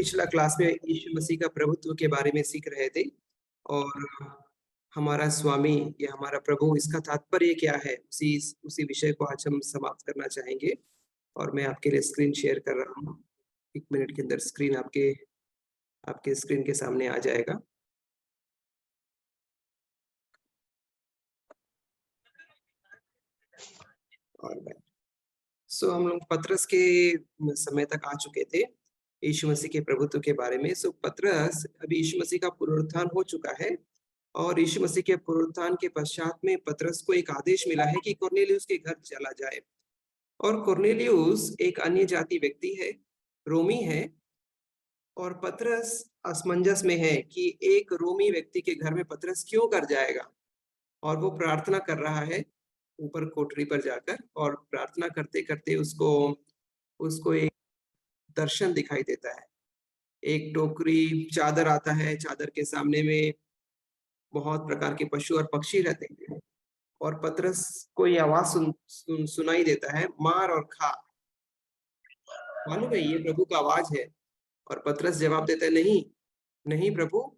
पिछला क्लास में यीशु मसीह का प्रभुत्व के बारे में सीख रहे थे और हमारा स्वामी या हमारा प्रभु, इसका तात्पर्य क्या है, उसी विषय को आज हम समाप्त करना चाहेंगे। और मैं आपके लिए स्क्रीन शेयर कर रहा हूँ। 1 मिनट के अंदर स्क्रीन आपके आपके स्क्रीन के सामने आ जाएगा। और हम लोग पतरस के समय तक आ चुके थे, यीशु मसीह के प्रभुत्व के बारे में। पतरस, अभी यीशु मसीह का पुनरुत्थान हो चुका है और यीशु मसीह के पुनरुत्थान के पश्चात में पतरस को एक आदेश मिला है कि कुरनेलियुस के घर चला जाए। और कुरनेलियुस एक अन्य जाति व्यक्ति है, रोमी है, और पतरस असमंजस में है कि एक रोमी व्यक्ति के घर में पतरस क्यों कर जाएगा। और वो प्रार्थना कर रहा है ऊपर कोठरी पर जाकर, और प्रार्थना करते करते उसको उसको एक दर्शन दिखाई देता है। एक टोकरी चादर आता है, चादर के सामने में बहुत प्रकार के पशु और पक्षी रहते हैं, और पतरस को ये आवाज सुनाई देता है, मार और खा। मालूम है ये प्रभु का आवाज है। और पतरस जवाब देता है, नहीं नहीं प्रभु,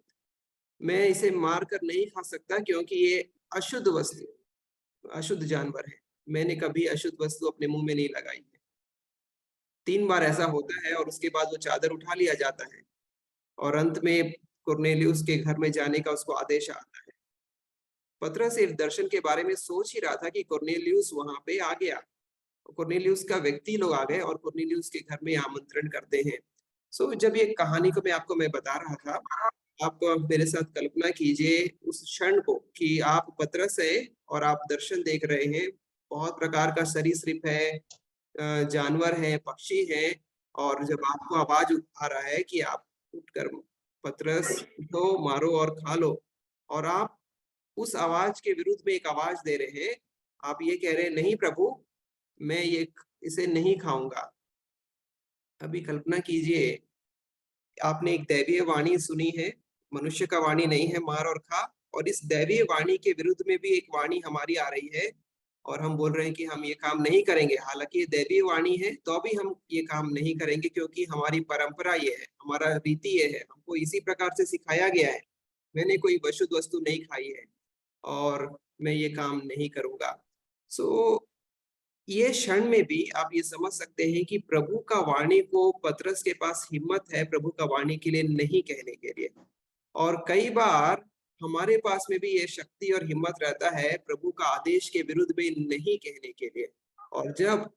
मैं इसे मार कर नहीं खा सकता, क्योंकि ये अशुद्ध वस्तु, अशुद्ध जानवर है। मैंने कभी अशुद्ध वस्तु अपने मुंह में नहीं लगाई है। 3 बार ऐसा होता है और उसके बाद वो चादर उठा लिया जाता है और अंत में कुरनेलियुस के घर में जाने का उसको आदेश आता है। पतरस इस दर्शन के बारे में सोच ही रहा था कि कुरनेलियुस वहां पे आ गया। कुरनेलियुस का व्यक्ति लोग आ गए और कुरनेलियुस के घर में आमंत्रण करते हैं। जब ये कहानी को मैं बता रहा था, आप मेरे साथ कल्पना कीजिए उस क्षण को कि आप पतरस है और आप दर्शन देख रहे हैं। बहुत प्रकार का सरीसृप है, जानवर है, पक्षी है, और जब आपको आवाज आ रहा है कि आप उठकर पतरस उठो, मारो और खा लो, और आप उस आवाज के विरुद्ध में एक आवाज दे रहे हैं। आप ये कह रहे हैं, नहीं प्रभु, मैं इसे नहीं खाऊंगा। अभी कल्पना कीजिए, आपने एक दैवीय वाणी सुनी है, मनुष्य का वाणी नहीं है, मार और खा, और इस दैवीय वाणी के विरुद्ध में भी एक वाणी हमारी आ रही है और हम बोल रहे हैं कि हम ये काम नहीं करेंगे। हालांकि ये दैवीय वाणी है तो भी हम ये काम नहीं करेंगे, क्योंकि हमारी परंपरा ये है, हमारा रीति ये है, हमको इसी प्रकार से सिखाया गया है। मैंने कोई अशुद्ध वस्तु नहीं खाई है और मैं ये काम नहीं करूंगा। ये क्षण में भी आप ये समझ सकते हैं कि प्रभु का वाणी को पतरस के पास हिम्मत है प्रभु का वाणी के लिए नहीं कहने के लिए। और कई बार हमारे पास में भी ये शक्ति और हिम्मत रहता है प्रभु का आदेश के विरुद्ध में नहीं कहने के लिए। और जब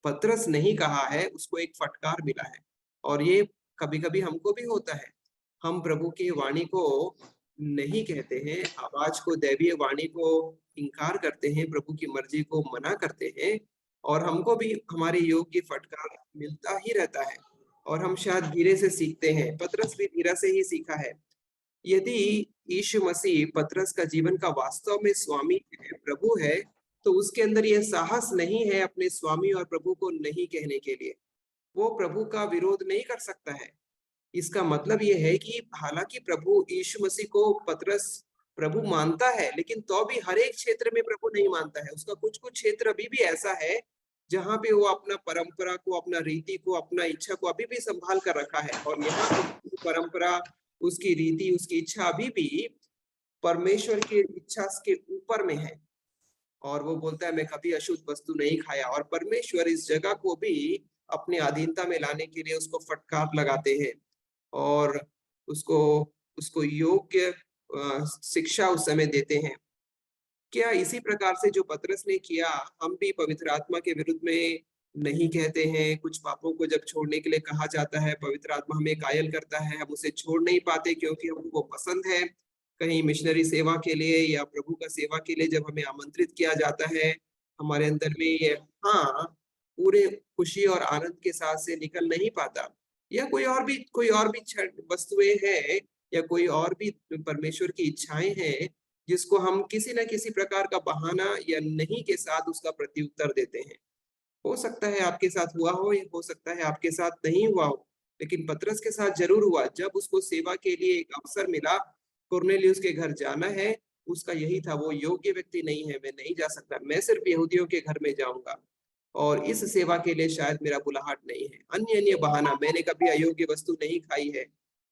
पतरस नहीं कहा है, उसको एक फटकार मिला है। और ये कभी-कभी हमको भी होता है, हम प्रभु की वाणी को नहीं कहते हैं, आवाज को, दैवीय वाणी को इनकार करते हैं, प्रभु की मर्जी को मना करते हैं, और हमको भी हमारे योग की फटकार मिलता ही रहता है। और हम शायद धीरे से सीखते हैं, पतरस भी धीरे से ही सीखा है। यदि यीशु मसीह पतरस का जीवन का वास्तव में स्वामी है, प्रभु है, तो उसके अंदर यह साहस नहीं है अपने स्वामी और प्रभु को नहीं कहने के लिए। वो प्रभु का विरोध नहीं कर सकता है। इसका मतलब ये है कि हालांकि प्रभु यीशु मसीह को पतरस प्रभु मानता है, लेकिन तो भी हर एक क्षेत्र में प्रभु नहीं मानता है। उसका कुछ-कुछ क्षेत्र अभी भी ऐसा है जहाँ पे वो अपना परंपरा को, अपना रीति को, अपना इच्छा को अभी भी संभाल कर रखा है। और यहाँ पे परंपरा, उसकी रीति, उसकी इच्छा अभी भी परमेश्वर की इच्छा के ऊपर में है। और वो बोलता है, मैं कभी अशुद्ध वस्तु नहीं खाया। और परमेश्वर इस जगह को भी अपने अधीनता में लाने के लिए उसको फटकार लगाते हैं और उसको उसको योग्य शिक्षा उस समय देते हैं। क्या इसी प्रकार से जो पतरस ने किया, हम भी पवित्र आत्मा के विरुद्ध में नहीं कहते हैं? कुछ पापों को जब छोड़ने के लिए कहा जाता है, पवित्र आत्मा हमें कायल करता है, हम उसे छोड़ नहीं पाते क्योंकि हमको वो पसंद है। कहीं मिशनरी सेवा के लिए या प्रभु का सेवा के लिए जब हमें आमंत्रित किया जाता है, हमारे अंदर में ये हाँ, पूरे खुशी और आनंद के साथ से निकल नहीं पाता। या कोई और भी वस्तुएं हैं, या कोई और भी परमेश्वर की इच्छाएं हैं, जिसको हम किसी न किसी प्रकार का बहाना या नहीं के साथ उसका प्रत्युत्तर देते हैं। हो सकता है आपके साथ हुआ हो, या हो सकता है आपके साथ नहीं हुआ हो, लेकिन पतरस के साथ ज़रूर हुआ। जब उसको सेवा के लिए एक अवसर मिला, कुरनेलियुस के घर जाना है, उसका यही था, वो योग्य व्यक्ति नहीं है, मैं नहीं जा सकता, मैं सिर्फ यहूदियों के घर में जाऊँगा। और इस सेवा के लिए शायद मेरा बुलाहट नहीं है। अन्य अन्य बहाना, मैंने कभी अयोग्य वस्तु नहीं खाई है,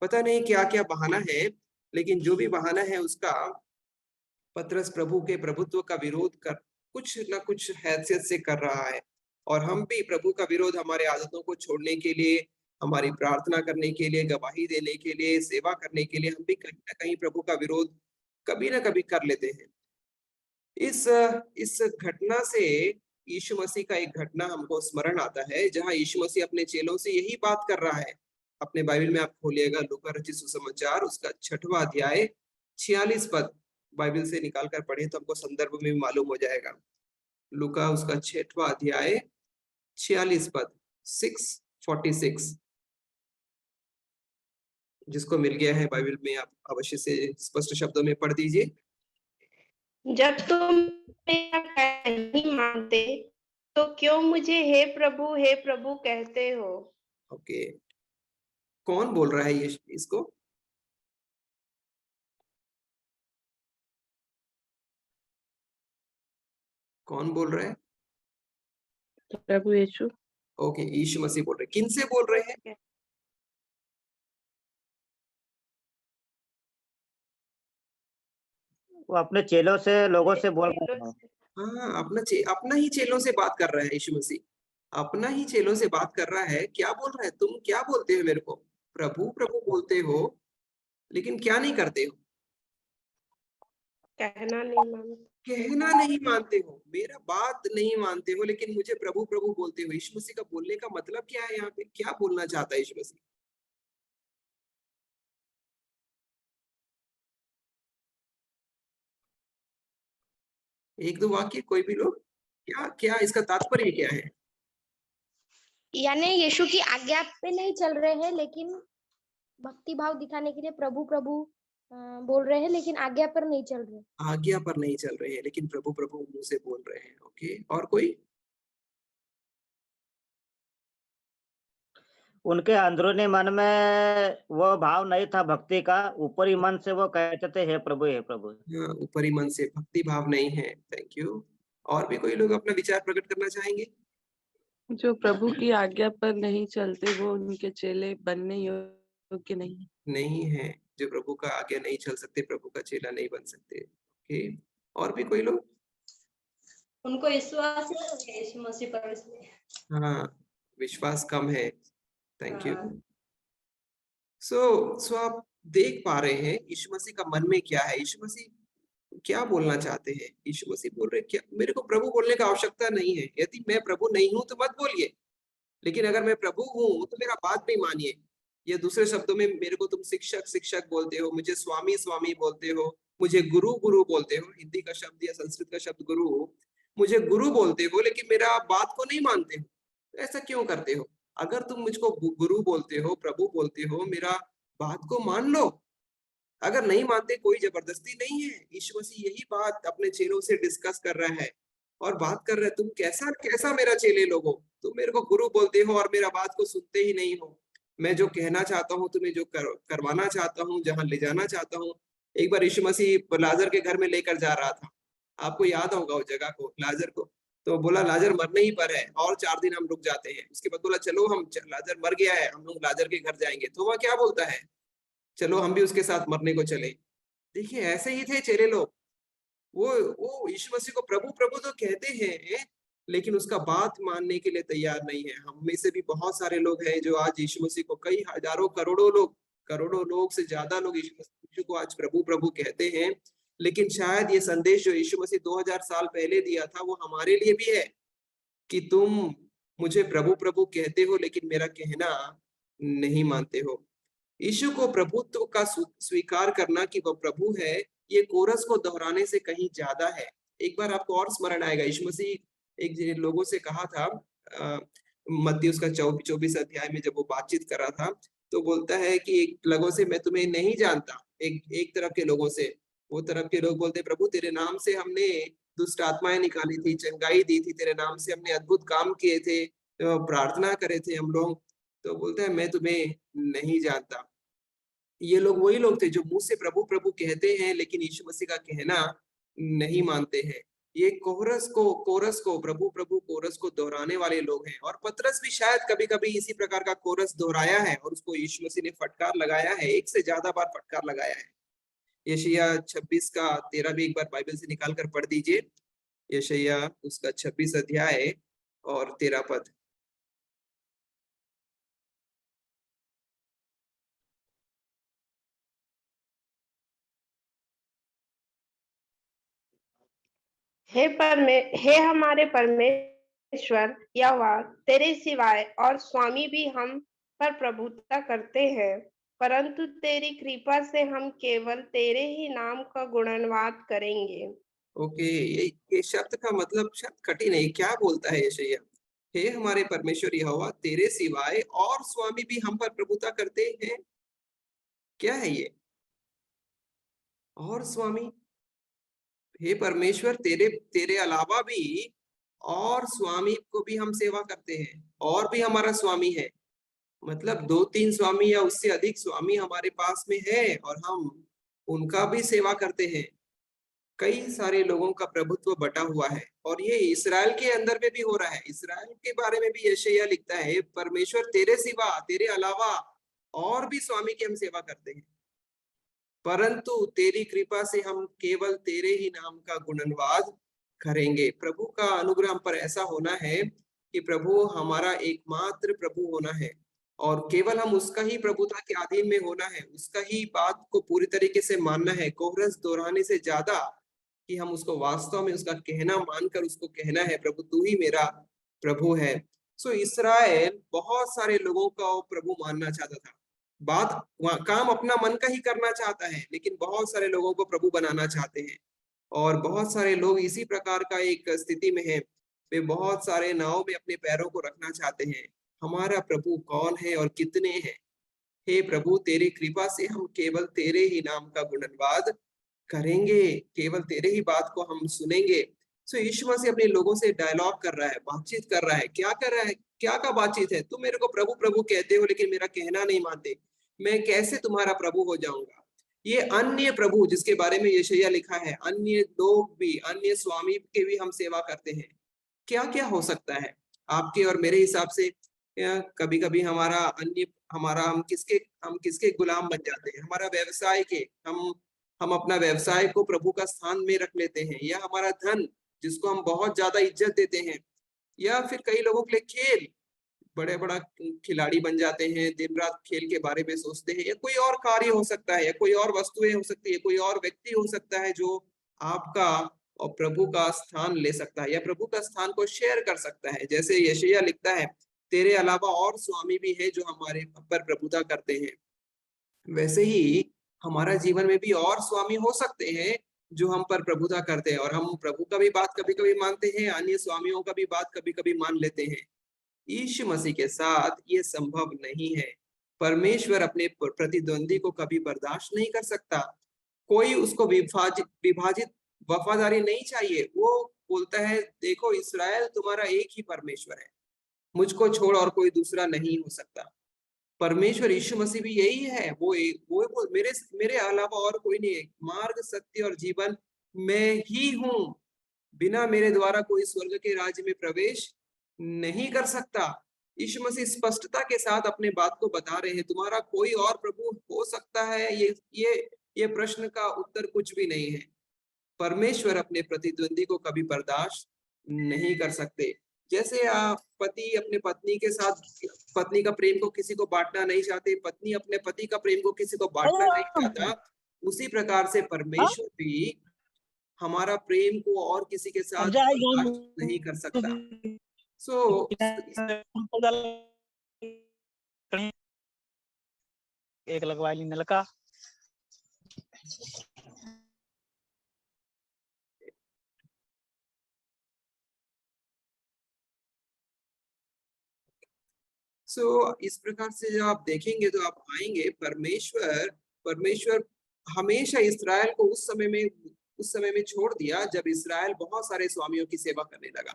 पता नहीं क्या क्या बहाना है, लेकिन जो भी बहाना है उसका पतरस प्रभु के प्रभुत्व का विरोध कर कुछ न कुछ हैसियत से कर रहा है। और हम भी प्रभु का विरोध हमारे आदतों को छोड़ने के लिए, हमारी प्रार्थना करने के लिए, गवाही देने के लिए, सेवा करने के लिए हम भी कहीं न कहीं प्रभु का विरोध कभी न कभी कर लेते हैं। इस घटना से यीशु मसीह का एक घटना हमको स्मरण आता है, जहाँ यीशु मसीह अपने चेलों से यही बात कर रहा है। अपने बाइबल में आप खोलिएगा लूका रचित सुसमाचार उसका 6वां अध्याय 46 पद बाइबल से निकाल कर पढ़े तो हमको संदर्भ में भी मालूम हो जाएगा। लूका उसका 6वां अध्याय 46 पद 6:46 जिसको मिल गया है बाइबल में आप अवश्य से स्पष्ट शब्दों में पढ़ दीजिए। जब तुम मेरा नहीं मानते तो क्यों मुझे हे प्रभु कहते हो? ओके, कौन बोल रहा है ये इसको? कौन बोल रहा है? प्रभु यीशु। ओके, यीशु मसीह बोल रहे हैं। किन से बोल रहे हैं? वो अपने चेलों से, लोगों से बोल रहे हैं। हाँ, अपना ही चेलों से बात कर रहा है यीशु मसीह। अपना ही चेलों से बात कर रहा है। क्या बोल रहा है? तुम क्या बोलते हो मेरे को? प्रभु प्रभु बोलते हो, लेकिन क्या नहीं करते हो? कहना नहीं मानते। कहना नहीं मानते हो, मेरा बात नहीं मानते हो, लेकिन मुझे प्रभु प्रभु बोलते हो। यीशु मसीह का बोलने का मतलब क्या है? यहाँ पे क्या बोलना चाहता है यीशु मसीह? एक दो वाक्य कोई भी लोग, क्या क्या इसका तात्पर्य क्या है? यानी यीशु की आज्ञा पे नहीं चल रहे हैं, लेकिन भक्ति भाव दिखाने के लिए प्रभु प्रभु बोल रहे हैं, लेकिन आज्ञा पर नहीं चल रहे। आज्ञा पर नहीं चल रहे हैं, लेकिन प्रभु प्रभु मुंह से बोल रहे हैं। ओके, और कोई? उनके अंदरूनी मन में वो भाव नहीं था भक्ति का, ऊपरी मन से वो कहते थे हे प्रभु हे प्रभु। हाँ, ऊपरी मन से भक्ति भाव नहीं है। Thank you. और भी कोई लोग अपना विचार प्रकट करना चाहेंगे? जो प्रभु की आज्ञा पर नहीं चलते वो उनके चेले बनने योग्य नहीं। नहीं है। जो प्रभु का आज्ञा नहीं चल सकते, प्रभु का चेला नहीं बन सकते। ओके, और भी कोई लोग? उनको विश्वास है यीशु मसीह पर, इसलिए। हाँ, विश्वास कम है। Thank you. हाँ। सो आप देख पा रहे हैं यीशु मसीह का मन में क्या है। यीशु मसीह क्या बोलना चाहते हैं? यीशु मसीह बोल रहे हैं क्या मेरे को प्रभु बोलने का आवश्यकता नहीं है। यदि मैं प्रभु नहीं हूं तो मत बोलिए, लेकिन अगर मैं प्रभु हूं तो मेरा बात भी मानिए। या दूसरे शब्दों में मेरे को तुम शिक्षक शिक्षक बोलते हो, मुझे स्वामी स्वामी बोलते हो, मुझे गुरु गुरु बोलते हो। हिंदी का शब्द या संस्कृत का शब्द गुरु, मुझे गुरु बोलते हो, लेकिन मेरा बात को नहीं मानते हो। तो ऐसा क्यों करते हो? अगर तुम मुझको गुरु बोलते हो, प्रभु बोलते हो, मेरा बात को मान लो। अगर नहीं मानते, कोई जबरदस्ती नहीं है। यीशु मसीह यही बात अपने चेलों से डिस्कस कर रहा है और बात कर रहा है, तुम कैसा कैसा मेरा चेले लोगो, तुम मेरे को गुरु बोलते हो और मेरा बात को सुनते ही नहीं हो। मैं जो कहना चाहता हूँ तुम्हें, जो करवाना चाहता हूँ, जहां ले जाना चाहता हूँ। एक बार यीशु मसीह लाजर के घर में लेकर जा रहा था। आपको याद होगा उस जगह को, लाजर को। तो बोला लाजर मरने ही पर है और 4 दिन हम रुक जाते हैं। उसके बाद बोला चलो हम, लाजर मर गया है, हम लोग लाजर के घर जाएंगे। तो वह क्या बोलता है? चलो हम भी उसके साथ मरने को चले। देखिए, ऐसे ही थे चेले लोग। वो यीशु मसीह को प्रभु प्रभु तो कहते हैं, लेकिन उसका बात मानने के लिए तैयार नहीं है। हम में से भी बहुत सारे लोग हैं जो आज यीशु मसीह को, कई हजारों करोड़ों लोग से ज्यादा लोग यीशु मसीह को आज प्रभु प्रभु कहते हैं। लेकिन शायद ये संदेश जो यीशु मसीह 2000 साल पहले दिया था, वो हमारे लिए भी है कि तुम मुझे प्रभु प्रभु कहते हो, लेकिन मेरा कहना नहीं मानते हो। यीशु को प्रभुत्व का स्वीकार करना कि वह प्रभु है, ये कोरस को दोहराने से कहीं ज्यादा है। एक बार आपको और स्मरण आएगा, यीशु मसीह एक लोगों से कहा था, मत्ती उसका 24 अध्याय में जब वो बातचीत कर रहा था, तो बोलता है कि एक लोगों से मैं तुम्हें नहीं जानता। एक तरफ के लोगों से, वो तरफ के लोग बोलते प्रभु तेरे नाम से हमने दुष्ट आत्माएं निकाली थी, चंगाई दी थी, तेरे नाम से हमने अद्भुत काम किए थे, प्रार्थना करे थे हम लोग। तो बोलता है मैं तुम्हें नहीं जानता। ये लोग वही लोग थे जो मुंह से प्रभु प्रभु कहते हैं, लेकिन यीशु मसीह का कहना नहीं मानते हैं। ये कोरस को प्रभु प्रभु कोरस को दोहराने वाले लोग हैं। और पतरस भी शायद कभी कभी इसी प्रकार का कोरस दोहराया है और उसको यीशु मसीह ने फटकार लगाया है, एक से ज्यादा बार फटकार लगाया है। यशायाह 26 का 13 भी एक बार बाइबल से निकाल कर पढ़ दीजिए। यशायाह उसका 26 अध्याय और 13 पद। हे हमारे परमेश्वर यहोवा, तेरे सिवाय और स्वामी भी हम पर प्रभुता करते हैं, परंतु तेरी कृपा से हम केवल तेरे ही नाम का गुणगान करेंगे। ओके, ये शब्द का मतलब शब्द कठिन है। क्या बोलता है यशायाह? हे हमारे परमेश्वर यहोवा, तेरे सिवाय और स्वामी भी हम पर प्रभुता करते हैं। क्या है ये? और स्वामी? हे परमेश्वर, तेरे अलावा भी और स्वामी को भी हम सेवा करते हैं, और भी हमारा स्वामी है। मतलब 2-3 स्वामी या उससे अधिक स्वामी हमारे पास में है और हम उनका भी सेवा करते हैं। कई सारे लोगों का प्रभुत्व बटा हुआ है और ये इस्राएल के अंदर में भी हो रहा है। इस्राएल के बारे में भी यशायाह लिखता है, परमेश्वर तेरे सिवा, तेरे अलावा और भी स्वामी की हम सेवा करते हैं, परंतु तेरी कृपा से हम केवल तेरे ही नाम का गुणगान करेंगे। प्रभु का अनुग्रह हम पर ऐसा होना है कि प्रभु हमारा एकमात्र प्रभु होना है और केवल हम उसका ही प्रभुता के अधीन में होना है, उसका ही बात को पूरी तरीके से मानना है, कोरस दोहराने से ज्यादा कि हम उसको वास्तव में उसका कहना मानकर उसको कहना है, प्रभु तू ही मेरा प्रभु है। सो इस्राएल बहुत सारे लोगों का प्रभु मानना चाहता था, काम अपना मन का ही करना चाहता है, लेकिन बहुत सारे लोगों को प्रभु बनाना चाहते हैं। और बहुत सारे लोग इसी प्रकार का एक स्थिति में हैं, वे बहुत सारे नाव में अपने पैरों को रखना चाहते हैं। हमारा प्रभु कौन है और कितने हैं? हे प्रभु, तेरी कृपा से हम केवल तेरे ही नाम का गुणगान करेंगे, केवल तेरे ही बात को हम सुनेंगे। सो यीशु मसीह अपने लोगों से डायलॉग कर रहा है, बातचीत कर रहा है। क्या कर रहा है? क्या का बातचीत है? तुम मेरे को प्रभु प्रभु कहते हो लेकिन मेरा कहना नहीं मानते, मैं कैसे तुम्हारा प्रभु हो जाऊंगा? ये अन्य प्रभु जिसके बारे में यशायाह लिखा है, अन्य लोग भी, अन्य स्वामी के भी हम सेवा करते हैं। क्या क्या हो सकता है आपके और मेरे हिसाब से? कभी कभी हम किसके गुलाम बन जाते हैं? हमारा व्यवसाय के, हम अपना व्यवसाय को प्रभु का स्थान में रख लेते हैं, या हमारा धन जिसको हम बहुत ज्यादा इज्जत देते हैं, या फिर कई लोगों के लिए खेल, बड़ा खिलाड़ी बन जाते हैं, दिन रात खेल के बारे में सोचते हैं, या कोई और कार्य हो सकता है, या कोई और वस्तुएं हो सकती है, कोई और व्यक्ति हो सकता है जो आपका और प्रभु का स्थान ले सकता है या प्रभु का स्थान को शेयर कर सकता है। जैसे यशायाह लिखता है, तेरे अलावा और स्वामी भी है जो हमारे पर प्रभुता करते हैं। वैसे ही हमारा जीवन में भी और स्वामी हो सकते हैं जो हम पर प्रभुता करते हैं, और हम प्रभु का भी बात कभी कभी मानते हैं, अन्य स्वामियों का भी बात कभी कभी मान लेते हैं। यीशु मसीह के साथ ये संभव नहीं है। परमेश्वर अपने प्रतिद्वंदी को कभी बर्दाश्त नहीं कर सकता। कोई उसको विभाजित वफादारी नहीं चाहिए। वो बोलता है, देखो इस्राएल, तुम्हारा एक ही परमेश्वर है, मुझको छोड़ और कोई दूसरा नहीं हो सकता। परमेश्वर यीशु मसीह भी यही है, वो मेरे अलावा और कोई नहीं है। मार्ग, सत्य और जीवन मैं ही हूँ, बिना मेरे द्वारा कोई स्वर्ग के राज्य में प्रवेश नहीं कर सकता। यीशु मसीह स्पष्टता के साथ अपने बात को बता रहे हैं, तुम्हारा कोई और प्रभु हो सकता है? ये प्रश्न का उत्तर कुछ भी नहीं है। परमेश्वर अपने प्रतिद्वंदी को कभी बर्दाश्त नहीं कर सकते। जैसे पति अपने पत्नी के साथ, पत्नी का प्रेम को किसी को बांटना नहीं चाहते, पत्नी अपने पति का प्रेम को किसी को बांटना नहीं चाहता, उसी प्रकार से परमेश्वर भी हमारा प्रेम को और किसी के साथ बर्दाश्त नहीं कर सकता। एक लगवा ली नलका। इस प्रकार से जब आप देखेंगे तो आप आएंगे, परमेश्वर हमेशा इस्राएल को उस समय में छोड़ दिया जब इस्राएल बहुत सारे स्वामियों की सेवा करने लगा,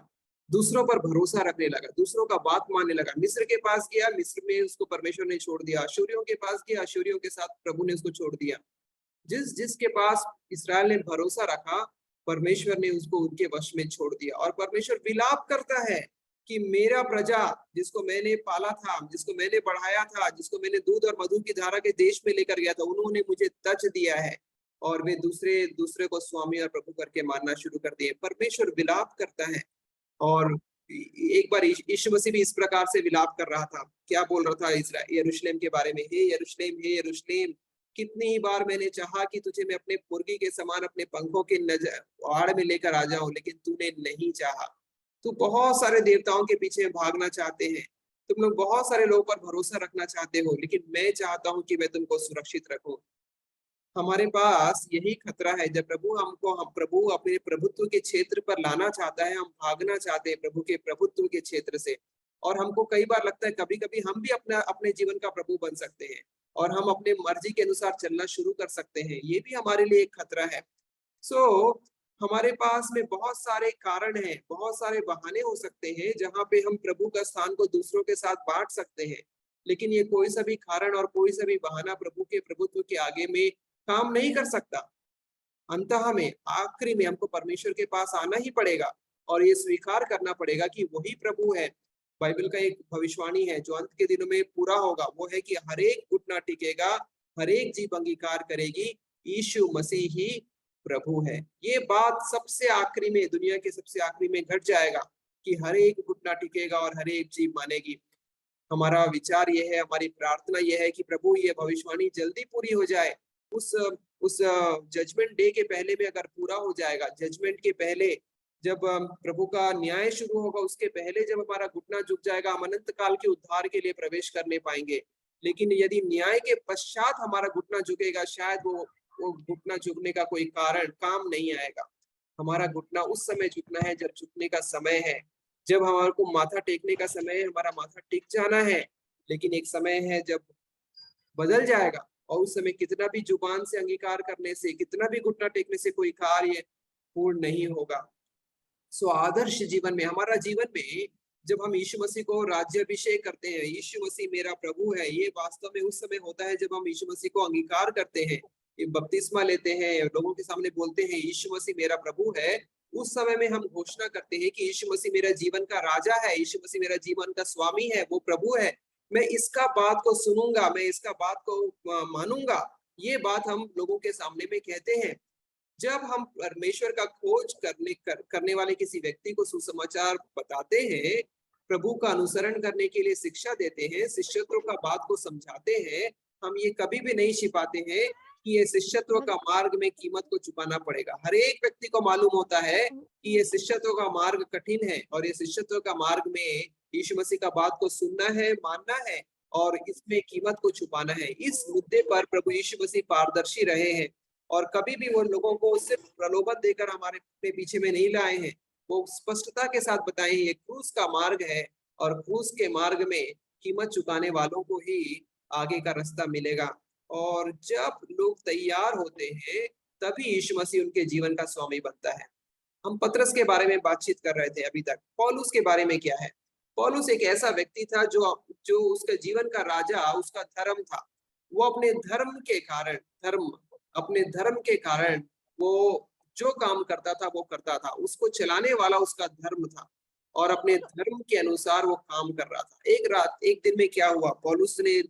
दूसरों पर भरोसा रखने लगा, दूसरों का बात मानने लगा। मिस्र के पास गया, मिस्र में उसको परमेश्वर ने छोड़ दिया। अशूरियों के पास गया, अशूरियों के साथ प्रभु ने उसको छोड़ दिया। जिसके पास इस्राएल ने भरोसा रखा, परमेश्वर ने उसको उनके वश में छोड़ दिया और परमेश्वर विलाप करता है कि मेरा प्रजा जिसको मैंने पाला था, जिसको मैंने बढ़ाया था, जिसको मैंने दूध और मधु की धारा के देश में लेकर गया था, उन्होंने मुझे तज दिया है और वे दूसरे दूसरे को स्वामी और प्रभु करके मानना शुरू कर दिए। परमेश्वर विलाप करता है और एक बार यीशु मसीह भी इस प्रकार से विलाप कर रहा था। क्या बोल रहा था यरूशलेम के बारे में, हे यरूशलेम, हे यरूशलेम, कितनी ही बार मैंने चाहा कि तुझे मैं अपने मुर्गी के समान अपने पंखों के आड़ में लेकर आ जाऊं, लेकिन तूने नहीं चाहा। तू बहुत सारे देवताओं के पीछे भागना चाहते हैं, तुम लोग बहुत सारे लोगों पर भरोसा रखना चाहते हो, लेकिन मैं चाहता हूं कि मैं तुमको सुरक्षित रखूं। हमारे पास यही खतरा है जब प्रभु अपने प्रभुत्व के क्षेत्र पर लाना चाहता है, हम भागना चाहते हैं प्रभु के प्रभुत्व के क्षेत्र से। और हमको कई बार लगता है कभी कभी हम भी अपने जीवन का प्रभु बन सकते हैं और हम अपने मर्जी के अनुसार चलना शुरू कर सकते हैं। ये भी हमारे लिए एक खतरा है। हमारे पास में बहुत सारे कारण हैं, बहुत सारे बहाने हो सकते हैं जहां पे हम प्रभु का स्थान को दूसरों के साथ बांट सकते हैं, लेकिन ये कोई सा भी कारण और कोई सा भी बहाना प्रभु के प्रभुत्व के आगे में काम नहीं कर सकता। अंतः में आखिरी में हमको परमेश्वर के पास आना ही पड़ेगा और ये स्वीकार करना पड़ेगा कि वही प्रभु है। बाइबल का एक भविष्यवाणी है जो अंत के दिनों में पूरा होगा, वो है कि हर एक घुटना टिकेगा, हर एक जीभ अंगीकार करेगी, यीशु मसीह ही प्रभु है। ये बात सबसे आखिरी में, दुनिया के सबसे आखिरी में घट जाएगा कि हर एक घुटना टिकेगा और हर एक जीभ मानेगी। हमारा विचार ये है, हमारी प्रार्थना ये है कि प्रभु ये भविष्यवाणी जल्दी पूरी हो जाए। उस जजमेंट डे के पहले में अगर पूरा हो जाएगा, जजमेंट के पहले जब प्रभु का न्याय शुरू होगा, उसके पहले जब हमारा घुटना झुक जाएगा, हम अनंत काल के उद्धार के लिए प्रवेश करने पाएंगे। लेकिन यदि न्याय के पश्चात हमारा घुटना झुकेगा, शायद वो घुटना झुकने का कोई कारण काम नहीं आएगा। हमारा घुटना उस समय झुकना है जब झुकने का समय है, जब हमारे को माथा टेकने का समय है, हमारा माथा टेक जाना है। लेकिन एक समय है जब बदल जाएगा और उस समय कितना भी जुबान से अंगीकार करने से, कितना भी घुटना टेकने से कोई कार्य पूर्ण नहीं होगा। आदर्श जीवन में, हमारा जीवन में जब हम यीशु मसीह को राज्याभिषेक करते हैं, यीशु मसीह मेरा प्रभु है, ये वास्तव में उस समय होता है जब हम यीशु मसीह को अंगीकार करते हैं, बपतिस्मा लेते हैं, लोगों के सामने बोलते हैं यीशु मसीह मेरा प्रभु है। उस समय में हम घोषणा करते हैं कि यीशु मसीह मेरा जीवन का राजा है, यीशु मसीह मेरा जीवन का स्वामी है, वो प्रभु है। मैं इसका बात को सुनूंगा, मैं इसका बात को मानूंगा। ये बात हम लोगों के सामने में कहते हैं। जब हम परमेश्वर का खोज करने वाले किसी व्यक्ति को सुसमाचार बताते हैं, प्रभु का अनुसरण करने के लिए शिक्षा देते हैं, शिष्यत्व का बात को समझाते हैं, हम ये कभी भी नहीं छिपाते हैं कि ये शिष्यत्व का मार्ग में कीमत को चुकाना पड़ेगा। हर एक व्यक्ति को मालूम होता है कि ये शिष्यत्व का मार्ग कठिन है और ये शिष्यत्व का मार्ग में यीशु मसीह का बात को सुनना है, मानना है और इसमें कीमत को छुपाना है। इस मुद्दे पर प्रभु यीशु मसीह पारदर्शी रहे हैं और कभी भी वो लोगों को सिर्फ प्रलोभन देकर हमारे पीछे में नहीं लाए हैं। वो स्पष्टता के साथ बताए ये क्रूस का मार्ग है और क्रूस के मार्ग में कीमत चुकाने वालों को ही आगे का रास्ता मिलेगा। और जब लोग तैयार होते हैं तभी यीशु मसीह उनके जीवन का स्वामी बनता है। हम पतरस के बारे में बातचीत कर रहे थे अभी तक। पौलुस के बारे में क्या है? पौलुस एक ऐसा व्यक्ति था जो उसका जीवन का राजा उसका धर्म था। वो अपने धर्म के कारण वो जो काम करता था वो करता था, उसको चलाने वाला उसका धर्म था और अपने धर्म के अनुसार वो काम कर रहा था। एक दिन में क्या हुआ, पौलुस ने ये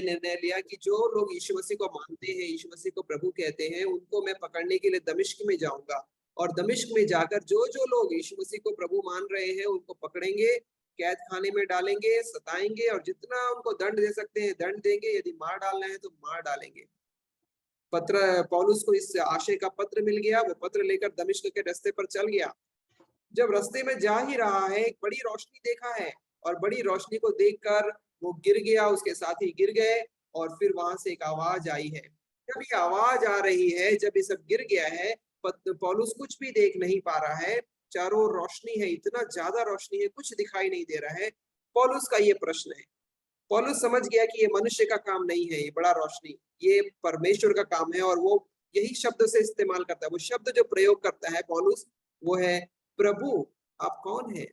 निर्णय लिया कि जो लोग यीशु मसीह को मानते हैं, यीशु मसीह को प्रभु कहते हैं, उनको मैं पकड़ने के लिए दमिश्क में जाऊंगा और दमिश्क में जाकर जो लोग यीशु मसीह को प्रभु मान रहे हैं उनको पकड़ेंगे, कैद खाने में डालेंगे, सताएंगे और जितना उनको दंड दे सकते हैं दंड देंगे, यदि मार डालना है तो मार डालेंगे। पौलुस को इस आशय का पत्र मिल गया। वो पत्र लेकर दमिश्क के रास्ते पर चल गया। जब रास्ते में जा ही रहा है, एक बड़ी रोशनी देखा है और बड़ी रोशनी को देखकर वो गिर गया, उसके साथी गिर गए और फिर वहां से एक आवाज आई है। जब ये आवाज आ रही है, जब ये सब गिर गया है, पौलुस कुछ भी देख नहीं पा रहा है, चारों ओर रोशनी है, इतना ज्यादा रोशनी है, कुछ दिखाई नहीं दे रहा है। पौलुस का ये प्रश्न है। पौलुस समझ गया कि ये मनुष्य का काम नहीं है, ये बड़ा रोशनी, ये परमेश्वर का काम है और वो यही शब्द से इस्तेमाल करता है। वो शब्द जो प्रयोग करता है पौलुस, वो है प्रभु आप कौन है।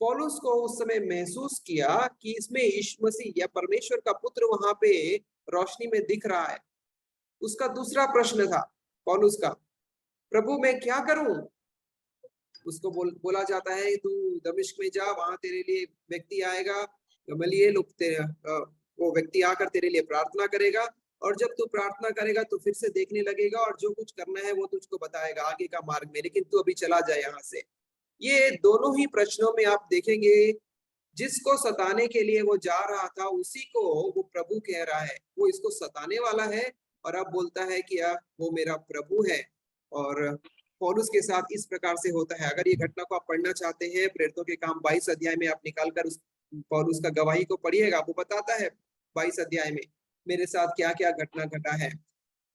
पौलुस को उस समय महसूस किया कि इसमें यीशु मसीह या परमेश्वर का पुत्र वहां पे रोशनी में दिख रहा है। उसका दूसरा प्रश्न था, पौलुस का, प्रभु मैं क्या करूं? उसको बोला जाता है तू दमिश्क में जा, वहां तेरे लिए व्यक्ति आएगा, गमलीएल वो व्यक्ति आकर तेरे लिए प्रार्थना करेगा, और जब तू प्रार्थना करेगा तो फिर से देखने लगेगा और जो कुछ करना है वो तुझको बताएगा आगे का मार्ग में, लेकिन तू अभी चला जाए यहाँ से। ये दोनों ही प्रश्नों में आप देखेंगे जिसको सताने के लिए वो जा रहा था उसी को वो प्रभु कह रहा है, वो इसको सताने वाला है और अब बोलता है कि वो मेरा प्रभु है। और पौलुस के साथ इस प्रकार से होता है। अगर ये घटना को आप पढ़ना चाहते हैं प्रेरितों के काम 22 अध्याय में आप निकालकर उस पौलुस का गवाही को पढ़िएगा, वो बताता है 22 अध्याय में मेरे साथ क्या क्या घटना घटा है।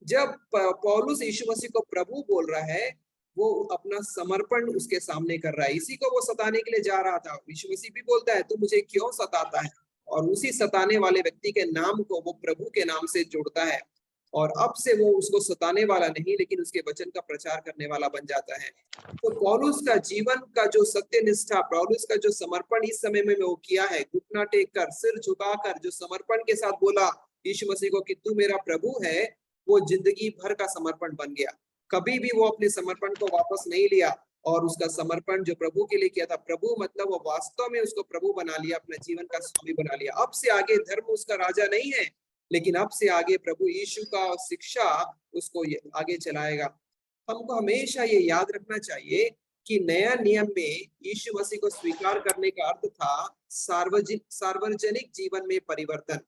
जब पौलुस यीशु मसीह को प्रभु बोल रहा है, वो अपना समर्पण उसके सामने कर रहा है, इसी को वो सताने के लिए जा रहा था। यीशु मसीह भी बोलता है तू मुझे क्यों सताता है, और उसी सताने वाले व्यक्ति के नाम को वो प्रभु के नाम से जोड़ता है, और अब से वो उसको सताने वाला नहीं लेकिन उसके वचन का प्रचार करने वाला बन जाता है। तो पौलुस का जीवन का जो सत्यनिष्ठा, पौलुस का जो समर्पण इस समय में वो किया है, घुटना टेक कर सिर झुकाकर जो समर्पण के साथ बोला यीशु मसीह को कि तू मेरा प्रभु है, वो जिंदगी भर का समर्पण बन गया। कभी भी वो अपने समर्पण को वापस नहीं लिया, और उसका समर्पण जो प्रभु के लिए किया था, प्रभु मतलब वो वास्तव में उसको प्रभु बना लिया, अपने जीवन का स्वामी बना लिया। अब से आगे धर्म उसका राजा नहीं है, लेकिन अब से आगे प्रभु यीशु का शिक्षा उसको आगे चलाएगा। हमको हमेशा ये याद रखना चाहिए कि नया नियम में यीशु मसीह को स्वीकार करने का अर्थ था सार्वजनिक जीवन में परिवर्तन।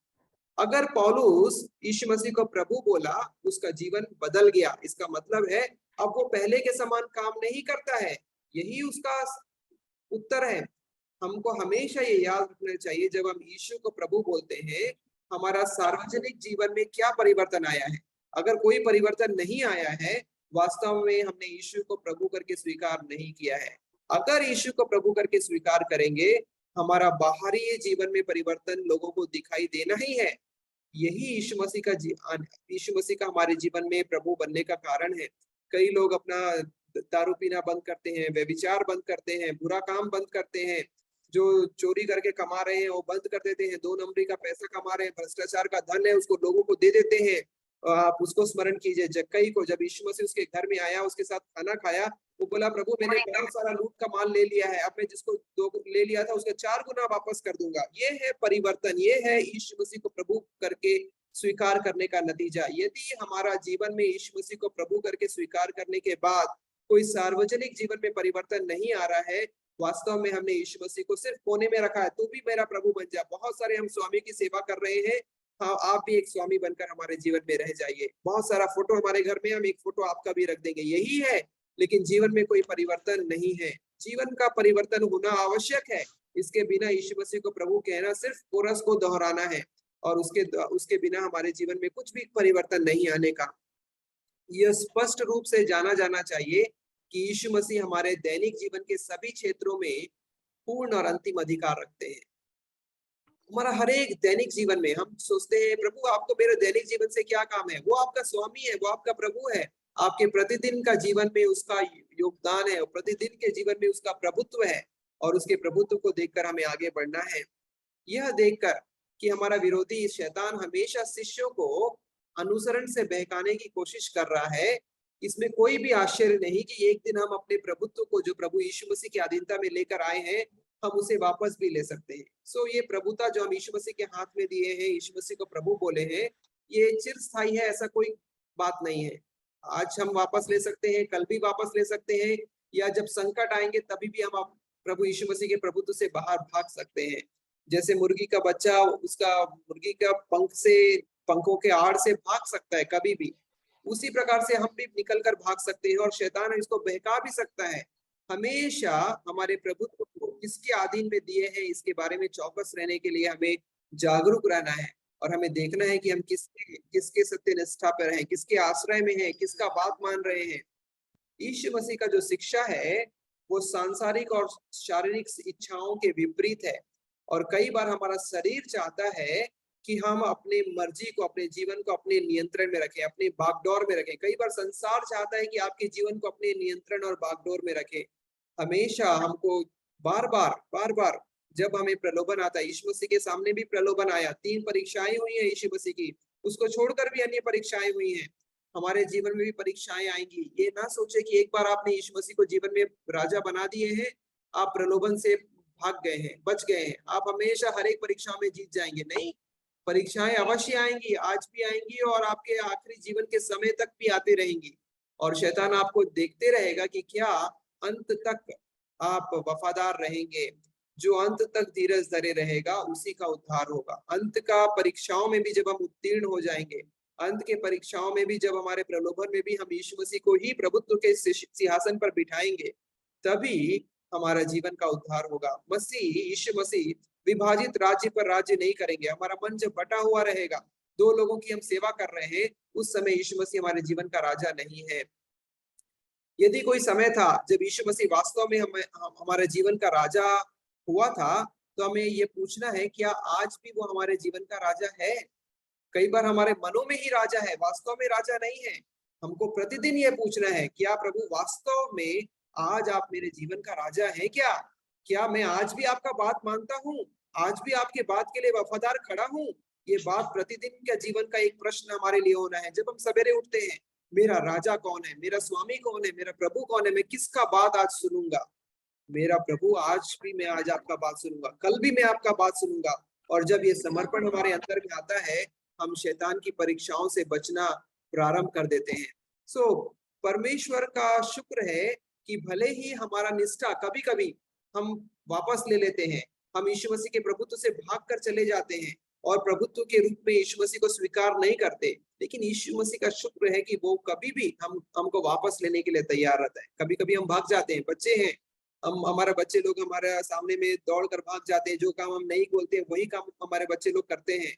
अगर पौलुस यीशु मसीह को प्रभु बोला, उसका जीवन बदल गया, इसका मतलब है अब वो पहले के समान काम नहीं करता है। यही उसका उत्तर है। हमको हमेशा ये याद रखना चाहिए जब हम यीशु को प्रभु बोलते हैं, हमारा सार्वजनिक जीवन में क्या परिवर्तन आया है। अगर कोई परिवर्तन नहीं आया है, वास्तव में हमने यीशु को प्रभु करके स्वीकार नहीं किया है। अगर यीशु को प्रभु करके स्वीकार करेंगे, हमारा बाहरी जीवन में परिवर्तन लोगों को दिखाई देना ही है। यही यीशु मसीह का हमारे जीवन में प्रभु बनने का कारण है। कई लोग अपना दारू पीना बंद करते हैं, व्यभिचार बंद करते हैं, बुरा काम बंद करते हैं, जो चोरी करके कमा रहे हैं वो बंद कर देते हैं, 2 नंबरी का पैसा कमा रहे हैं, भ्रष्टाचार का धन है उसको लोगों को दे देते हैं। आप उसको स्मरण कीजिए जक्कई को, जब यीशु मसीह उसके घर में आया, उसके साथ खाना खाया, वो बोला प्रभु मैंने बहुत सारा लूट का माल ले लिया है, अब मैं जिसको 2 ले लिया था उसका 4 गुना वापस कर दूंगा। ये है परिवर्तन, ये है यीशु मसीह को प्रभु करके स्वीकार करने का नतीजा। यदि हमारा जीवन में यीशु मसीह को प्रभु करके स्वीकार करने के बाद कोई सार्वजनिक जीवन में परिवर्तन नहीं आ रहा है, वास्तव में हमने यीशु मसीह को सिर्फ कोने में रखा है, तू भी मेरा प्रभु बन जा। बहुत सारे हम स्वामी की सेवा कर रहे हैं, हाँ आप भी एक स्वामी बनकर हमारे जीवन में रह जाइए। बहुत सारा फोटो हमारे घर में, हम एक फोटो आपका भी रख देंगे, यही है, लेकिन जीवन में कोई परिवर्तन नहीं है। जीवन का परिवर्तन होना आवश्यक है, इसके बिना यीशु मसीह को प्रभु कहना सिर्फ कोरस को दोहराना है, और उसके बिना हमारे जीवन में कुछ भी परिवर्तन नहीं आने का। यह स्पष्ट रूप से जाना जाना चाहिए कि यीशु मसीह हमारे दैनिक जीवन के सभी क्षेत्रों में पूर्ण और अंतिम अधिकार रखते हैं। हमारा हर एक दैनिक जीवन में हम सोचते हैं प्रभु आपको मेरे दैनिक जीवन से क्या काम है, वो आपका स्वामी है, वो आपका प्रभु है, आपके प्रतिदिन का जीवन में उसका योगदान है, और प्रतिदिन के जीवन में उसका प्रभुत्व है, और उसके प्रभुत्व को देखकर हमें आगे बढ़ना है। यह देखकर कि हमारा विरोधी शैतान हमेशा शिष्यों को अनुसरण से बहकाने की कोशिश कर रहा है, इसमें कोई भी आश्चर्य नहीं कि एक दिन हम अपने प्रभुत्व को जो प्रभु यीशु मसीह की अधीनता में लेकर आए हैं, हम उसे वापस भी ले सकते हैं। सो ये प्रभुता जो हम यीशु मसीह के हाथ में दिए हैं, यीशु मसीह को प्रभु बोले हैं, ये चिरस्थायी है, ऐसा कोई बात नहीं है। आज हम वापस ले सकते हैं, कल भी वापस ले सकते हैं, या जब संकट आएंगे तभी भी हम प्रभु यीशु मसीह के प्रभुत्व से बाहर भाग सकते हैं। जैसे मुर्गी का बच्चा उसका मुर्गी का पंखों के आड़ से भाग सकता है कभी भी, उसी प्रकार से हम भी निकलकर भाग सकते हैं, और शैतान इसको बहका भी सकता है। हमेशा हमारे प्रभुत्व को किसके अधीन में दिए हैं, इसके बारे में चौकस रहने के लिए हमें जागरूक रहना है, और हमें देखना है कि हम किसके सत्य निष्ठा पर हैं, किसके आश्रय में हैं, किसका बात मान रहे हैं। यीशु मसीह का जो शिक्षा है वो सांसारिक और शारीरिक इच्छाओं के विपरीत है, और कई बार हमारा शरीर चाहता है कि हम अपने मर्जी को, अपने जीवन को अपने नियंत्रण में रखें, अपने बागडोर में रखें। कई बार संसार चाहता है कि आपके जीवन को अपने नियंत्रण और बागडोर में रखें। हमेशा हमको बार बार जब हमें प्रलोभन आता है, यीशु मसीह के सामने भी प्रलोभन आया, 3 परीक्षाएं हुई हैं यीशु मसीह की, उसको छोड़कर भी अन्य परीक्षाएं हुई हैं, हमारे जीवन में भी परीक्षाएं आएंगी। ये ना सोचे कि एक बार आपने यीशु मसीह को जीवन में राजा बना दिए हैं, आप प्रलोभन से भाग गए हैं, बच गए हैं, आप हमेशा हर एक परीक्षा में जीत जाएंगे। नहीं, परीक्षाएं अवश्य आएंगी, आज भी आएंगी और आपके आखिरी जीवन के समय तक भी आते रहेंगी। और शैतान आपको देखते रहेगा कि क्या अंत तक आप वफादार रहेंगे। जो अंत तक धीरज धरे रहेगा उसी का उद्धार होगा। अंत का परीक्षाओं में भी जब हम उत्तीर्ण हो जाएंगे, अंत के परीक्षाओं में भी जब हमारे प्रलोभन में भी हम यीशु मसीह को ही प्रभुत्व के सिंहासन पर बिठाएंगे, तभी हमारा जीवन का उद्धार होगा। यीशु मसीह विभाजित राज्य पर राज्य नहीं करेंगे। हमारा मन जब बटा हुआ रहेगा, दो लोगों की हम सेवा कर रहे हैं, उस समय यीशु मसीह हमारे जीवन का राजा नहीं है। यदि कोई समय था जब यीशु मसीह वास्तव में हमारे जीवन का राजा हुआ था, तो हमें ये पूछना है, क्या आज भी वो हमारे जीवन का राजा है? कई बार हमारे मनों में ही राजा है, वास्तव में राजा नहीं है। हमको प्रतिदिन ये पूछना है, क्या प्रभु वास्तव में आज आप मेरे जीवन का राजा है क्या? क्या मैं आज भी आपका बात मानता हूँ? आज भी आपके बात के लिए वफादार खड़ा हूँ? ये बात प्रतिदिन का जीवन का एक प्रश्न हमारे लिए होना है। जब हम सवेरे उठते हैं, मेरा राजा कौन है, मेरा स्वामी कौन है, मेरा प्रभु कौन है, मैं किसका बात आज सुनूंगा? मेरा प्रभु, आज भी मैं आज आपका बात सुनूंगा, कल भी मैं आपका बात सुनूंगा। और जब ये समर्पण हमारे अंदर में आता है, हम शैतान की परीक्षाओं से बचना प्रारंभ कर देते हैं। परमेश्वर का शुक्र है कि भले ही हमारा निष्ठा कभी कभी हम वापस ले लेते हैं, हम यीशु मसीह के प्रभुत्व से भाग कर चले जाते हैं और प्रभुत्व के रूप में यीशु मसीह को स्वीकार नहीं करते, लेकिन यीशु मसीह का शुक्र है कि वो कभी भी हमको वापस लेने के लिए तैयार रहता है। कभी कभी हम भाग जाते हैं, बच्चे हैं, हमारे बच्चे लोग हमारे सामने में दौड़ कर भाग जाते हैं, जो काम हम नहीं बोलते वही काम हमारे बच्चे लोग करते हैं,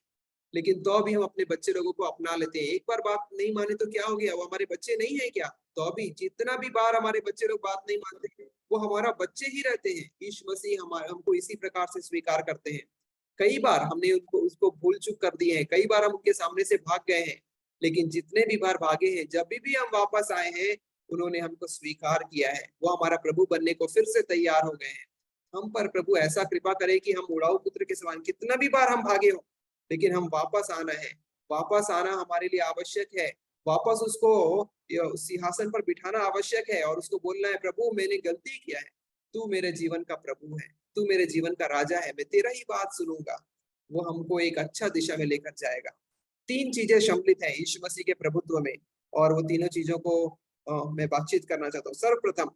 लेकिन तो भी हम अपने बच्चे लोगों को अपना लेते हैं। एक बार बात नहीं माने तो क्या हो गया, वो हमारे बच्चे नहीं है क्या? तो भी जितना भी बार हमारे बच्चे लोग बात नहीं मानते, वो हमारा बच्चे ही रहते हैं। यीशु मसीह हमको इसी प्रकार से स्वीकार करते हैं। कई बार हमने उसको भूल चूक कर दी है, कई बार हम उनके सामने से भाग गए हैं, लेकिन जितने भी बार भागे हैं, जब भी हम वापस आए हैं, उन्होंने हमको स्वीकार किया है, वो हमारा प्रभु बनने को फिर से तैयार हो गए हैं। हम पर प्रभु ऐसा कृपा करे कि हम उड़ाऊ पुत्र के समान, कितना भी बार हम भागे हो, लेकिन हम वापस आना है। वापस आना हमारे लिए आवश्यक है। वापस उसको सिंहासन पर बिठाना आवश्यक है और उसको बोलना है, प्रभु मैंने गलती किया है, तू मेरे जीवन का प्रभु है, तू मेरे जीवन का राजा है, मैं तेरा ही बात सुनूंगा। वो हमको एक अच्छा दिशा में लेकर जाएगा। 3 चीजें सम्मिलित है यीशु मसीह के प्रभुत्व में, और वो तीनों चीजों को मैं बातचीत करना चाहता हूँ। सर्वप्रथम,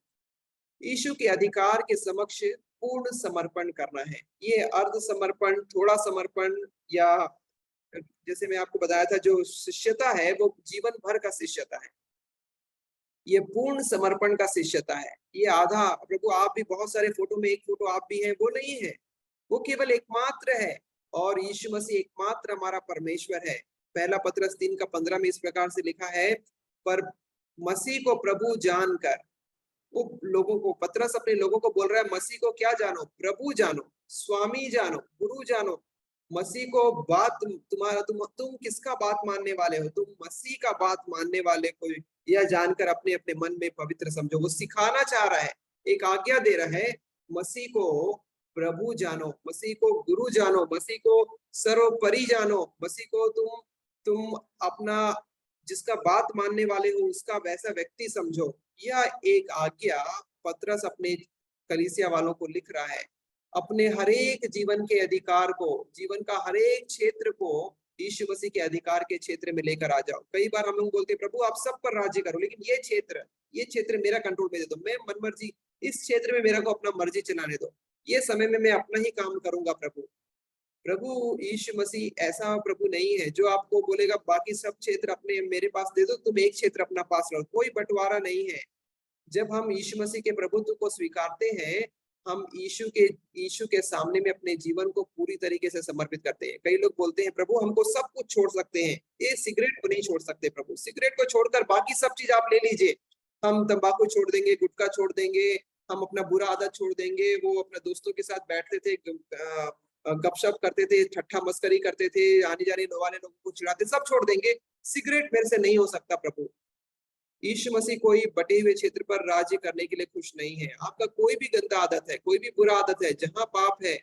यीशु के अधिकार के समक्ष पूर्ण समर्पण करना है। ये अर्ध समर्पण, थोड़ा समर्पण, या जैसे मैं आपको बताया था, जो शिष्यता है वो जीवन भर का शिष्यता है। ये पूर्ण समर्पण का शिष्यता है। ये आधा, प्रभु आप भी बहुत सारे फोटो में एक फोटो आप भी हैं, वो नहीं है। वो केवल एकमात्र है, और यीशु मसीह एकमात्र हमारा परमेश्वर है। पहला पतरस 3:15 में इस प्रकार से लिखा है, पर मसीह को प्रभु जानकर, वो लोगों को, पतरस अपने लोगों को बोल रहा है, मसीह को क्या जानो? प्रभु जानो, स्वामी जानो, गुरु जानो। मसीह को बात तुम किसका बात मानने वाले हो? तुम मसीह का बात मानने वाले को यह जानकर अपने अपने मन में पवित्र समझो। वो सिखाना चाह रहा है, एक आज्ञा दे रहा है, मसीह को प्रभु जानो, मसीह को गुरु जानो, मसीह को सर्वोपरि जानो, मसीह को तुम अपना जिसका बात मानने वाले हो उसका वैसा व्यक्ति समझो। यह एक आज्ञा पतरस अपने कलीसिया वालों को लिख रहा है। अपने हरेक जीवन के अधिकार को, जीवन का हरेक क्षेत्र को यीशु मसीह के अधिकार के क्षेत्र में लेकर आ जाओ। कई बार हम लोग बोलते हैं, प्रभु आप सब पर राज्य करो, लेकिन ये क्षेत्र मेरा कंट्रोल में दे दो, मैं मन मर्जी, इस क्षेत्र में मेरा को अपना मर्जी चलाने दो, ये समय में मैं अपना ही काम करूंगा। प्रभु यीशु मसीह ऐसा प्रभु नहीं है जो आपको बोलेगा बाकी सब क्षेत्र अपने मेरे पास दे दो, तुम एक क्षेत्र अपना पास रहो। कोई बंटवारा नहीं है। जब हम यीशु मसीह के प्रभुत्व को स्वीकारते हैं, हम यीशु के सामने में अपने जीवन को पूरी तरीके से समर्पित करते हैं। कई लोग बोलते हैं, प्रभु हमको सब कुछ छोड़ सकते हैं, ये सिगरेट को नहीं छोड़ सकते। प्रभु सिगरेट को छोड़कर बाकी सब चीज आप ले लीजिए, हम तंबाकू छोड़ देंगे, गुटखा छोड़ देंगे, हम अपना बुरा आदत छोड़ देंगे। वो अपने दोस्तों के साथ बैठते थे, गपशप करते थे, ठट्ठा मस्करी करते थे, आने जाने वाले लोगों को चिढ़ाते, सब छोड़ देंगे। सिगरेट मेरे से नहीं हो सकता। प्रभु यीशु मसीह कोई बटे हुए क्षेत्र पर राज्य करने के लिए खुश नहीं है। आपका कोई भी गंदा आदत है, कोई भी बुरा आदत है, जहां पाप है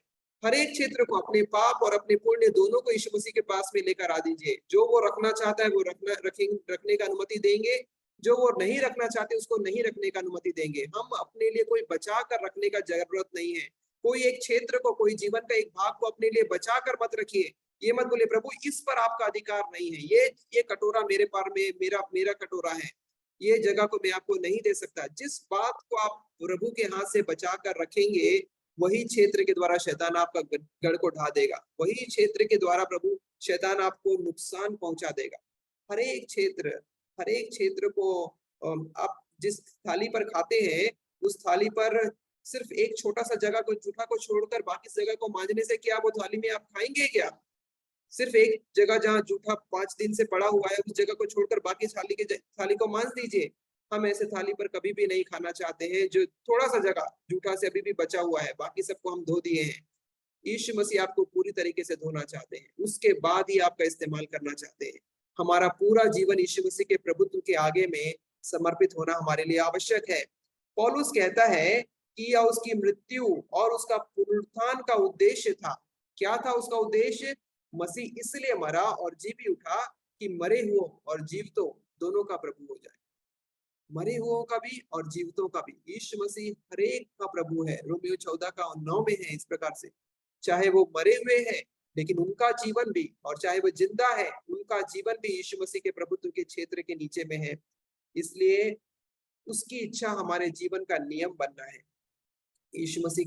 हर एक क्षेत्र को, अपने पाप और अपने पुण्य दोनों को यीशु मसीह के पास में लेकर आ दीजिए। जो वो रखना चाहता है वो रखने का अनुमति देंगे, जो वो नहीं रखना चाहते उसको नहीं रखने का अनुमति देंगे। हम अपने लिए कोई बचा कर रखने का जरूरत नहीं है। कोई एक क्षेत्र को, कोई जीवन का एक भाग को अपने लिए बचा कर मत रखिए। ये मत बोले प्रभु इस पर आपका अधिकार नहीं है, ये कटोरा मेरे पर में मेरा कटोरा है, ये जगह को मैं आपको नहीं दे सकता। जिस बात को आप प्रभु के हाथ से बचा कर रखेंगे, वही क्षेत्र के द्वारा शैतान आपका गढ़ को ढा देगा। वही क्षेत्र के द्वारा प्रभु शैतान आपको नुकसान पहुंचा देगा। हर एक क्षेत्र को आप जिस थाली पर खाते हैं, उस थाली पर सिर्फ एक छोटा सा जगह को, जूठा को छोड़कर बाकी जगह को मांजने से क्या वो थाली में आप खाएंगे क्या? सिर्फ एक जगह जहाँ जूठा 5 दिन से पड़ा हुआ है, उस जगह को छोड़कर बाकी थाली को मांज दीजिए। हम ऐसे थाली पर कभी भी नहीं खाना चाहते हैं जो थोड़ा सा जगह जूठा से अभी भी बचा हुआ है, बाकी सबको हम धो दिए हैं। यीशु मसीह आपको पूरी तरीके से धोना चाहते हैं, उसके बाद ही आपका इस्तेमाल करना चाहते हैं। हमारा पूरा जीवन यीशु मसीह के प्रभुत्व के आगे में समर्पित होना हमारे लिए आवश्यक है। पौलुस कहता है कि यह उसकी मृत्यु और उसका पुनरुत्थान का उद्देश्य था। क्या था उसका उद्देश्य? मसीह इसलिए मरा और जी भी उठा कि मरे हुओं और जीवितों दोनों का प्रभु हो जाए। मरे हुओं का भी और जीवितों का भी। यीशु मसीह हर एक का प्रभु है। रोमियो 14:9 में है इस प्रकार से, चाहे वो मरे हुए हैं लेकिन उनका जीवन भी, और चाहे वो जिंदा है उनका जीवन भी यीशु मसीह के प्रभुत्व के क्षेत्र के नीचे में है। इसलिए उसकी इच्छा हमारे जीवन का नियम बनना है। यीशु मसीह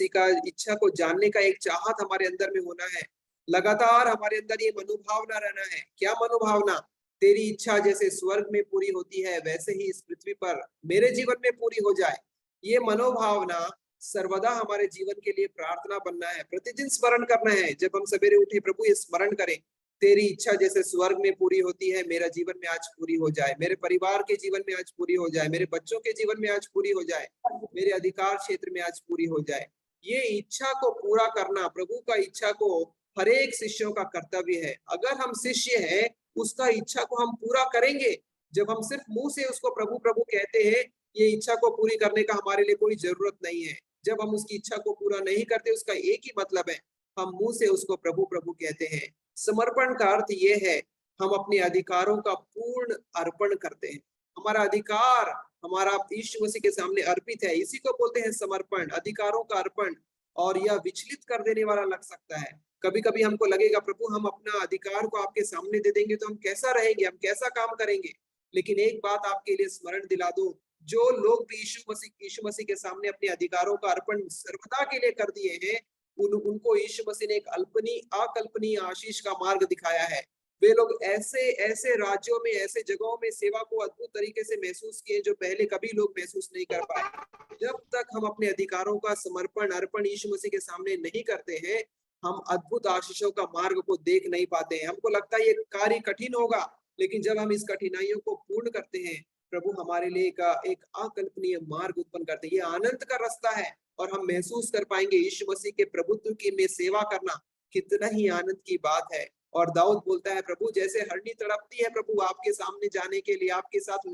का इच्छा को जानने का एक चाहत हमारे अंदर में होना है। लगातार हमारे अंदर ये मनोभावना रहना है। क्या मनोभावना? तेरी इच्छा जैसे स्वर्ग में पूरी होती है वैसे ही इस पृथ्वी पर मेरे जीवन में पूरी हो जाए। ये मनोभावना सर्वदा हमारे जीवन के लिए प्रार्थना बनना है, प्रतिदिन स्मरण करना है। जब हम सवेरे उठे प्रभु ये स्मरण करें, तेरी इच्छा जैसे स्वर्ग में पूरी होती है मेरा जीवन में आज पूरी हो जाए, मेरे परिवार के जीवन में आज पूरी हो जाए, मेरे बच्चों के जीवन में आज पूरी हो जाए, मेरे अधिकार क्षेत्र में आज पूरी हो जाए। ये इच्छा को पूरा करना प्रभु का इच्छा को हर एक शिष्यों का कर्तव्य है। अगर हम शिष्य हैं, उसका इच्छा को हम पूरा करेंगे। जब हम सिर्फ मुंह से उसको प्रभु प्रभु कहते हैं, ये इच्छा को पूरी करने का हमारे लिए कोई जरूरत नहीं है। जब हम उसकी इच्छा को पूरा नहीं करते, उसका एक ही मतलब है, हम मुंह से उसको प्रभु प्रभु कहते हैं। समर्पण का अर्थ ये है, हम अपने अधिकारों का पूर्ण अर्पण करते हैं। हमारा अधिकार हमारा यीशु मसीह के सामने अर्पित है, इसी को बोलते हैं समर्पण, अधिकारों का अर्पण। और यह विचलित कर देने वाला लग सकता है। कभी कभी हमको लगेगा प्रभु हम अपना अधिकार को आपके सामने दे देंगे तो हम कैसा रहेंगे, हम कैसा काम करेंगे। लेकिन एक बात आपके लिए स्मरण दिला दो, जो लोग भी यीशु मसीह के सामने अपने अधिकारों का अर्पण सर्वदा के लिए कर दिए हैं, उनको यीशु मसीह ने एक अकल्पनीय आशीष का मार्ग दिखाया है। वे लोग ऐसे राज्यों में, ऐसे जगहों में सेवा को अद्भुत तरीके से महसूस किए जो पहले कभी लोग महसूस नहीं कर पाए। जब तक हम अपने अधिकारों का समर्पण अर्पण यीशु मसीह के सामने नहीं करते हैं, हम अद्भुत आशीषों का मार्ग को देख नहीं पाते हैं। हमको लगता है ये कार्य कठिन होगा, लेकिन जब हम इस कठिनाइयों को पूर्ण करते हैं, प्रभु हमारे लिए एक अकल्पनीय मार्ग उत्पन्न करते हैं। ये आनंद का रास्ता है और हम महसूस कर पाएंगे यीशु मसीह के प्रभुत्व की में सेवा करना कितना ही आनंद की बात है। और दाऊद बोलता है, प्रभु जैसे हरनी तड़पती है प्रभु आपके सामने जाने के लिए, आपके साथ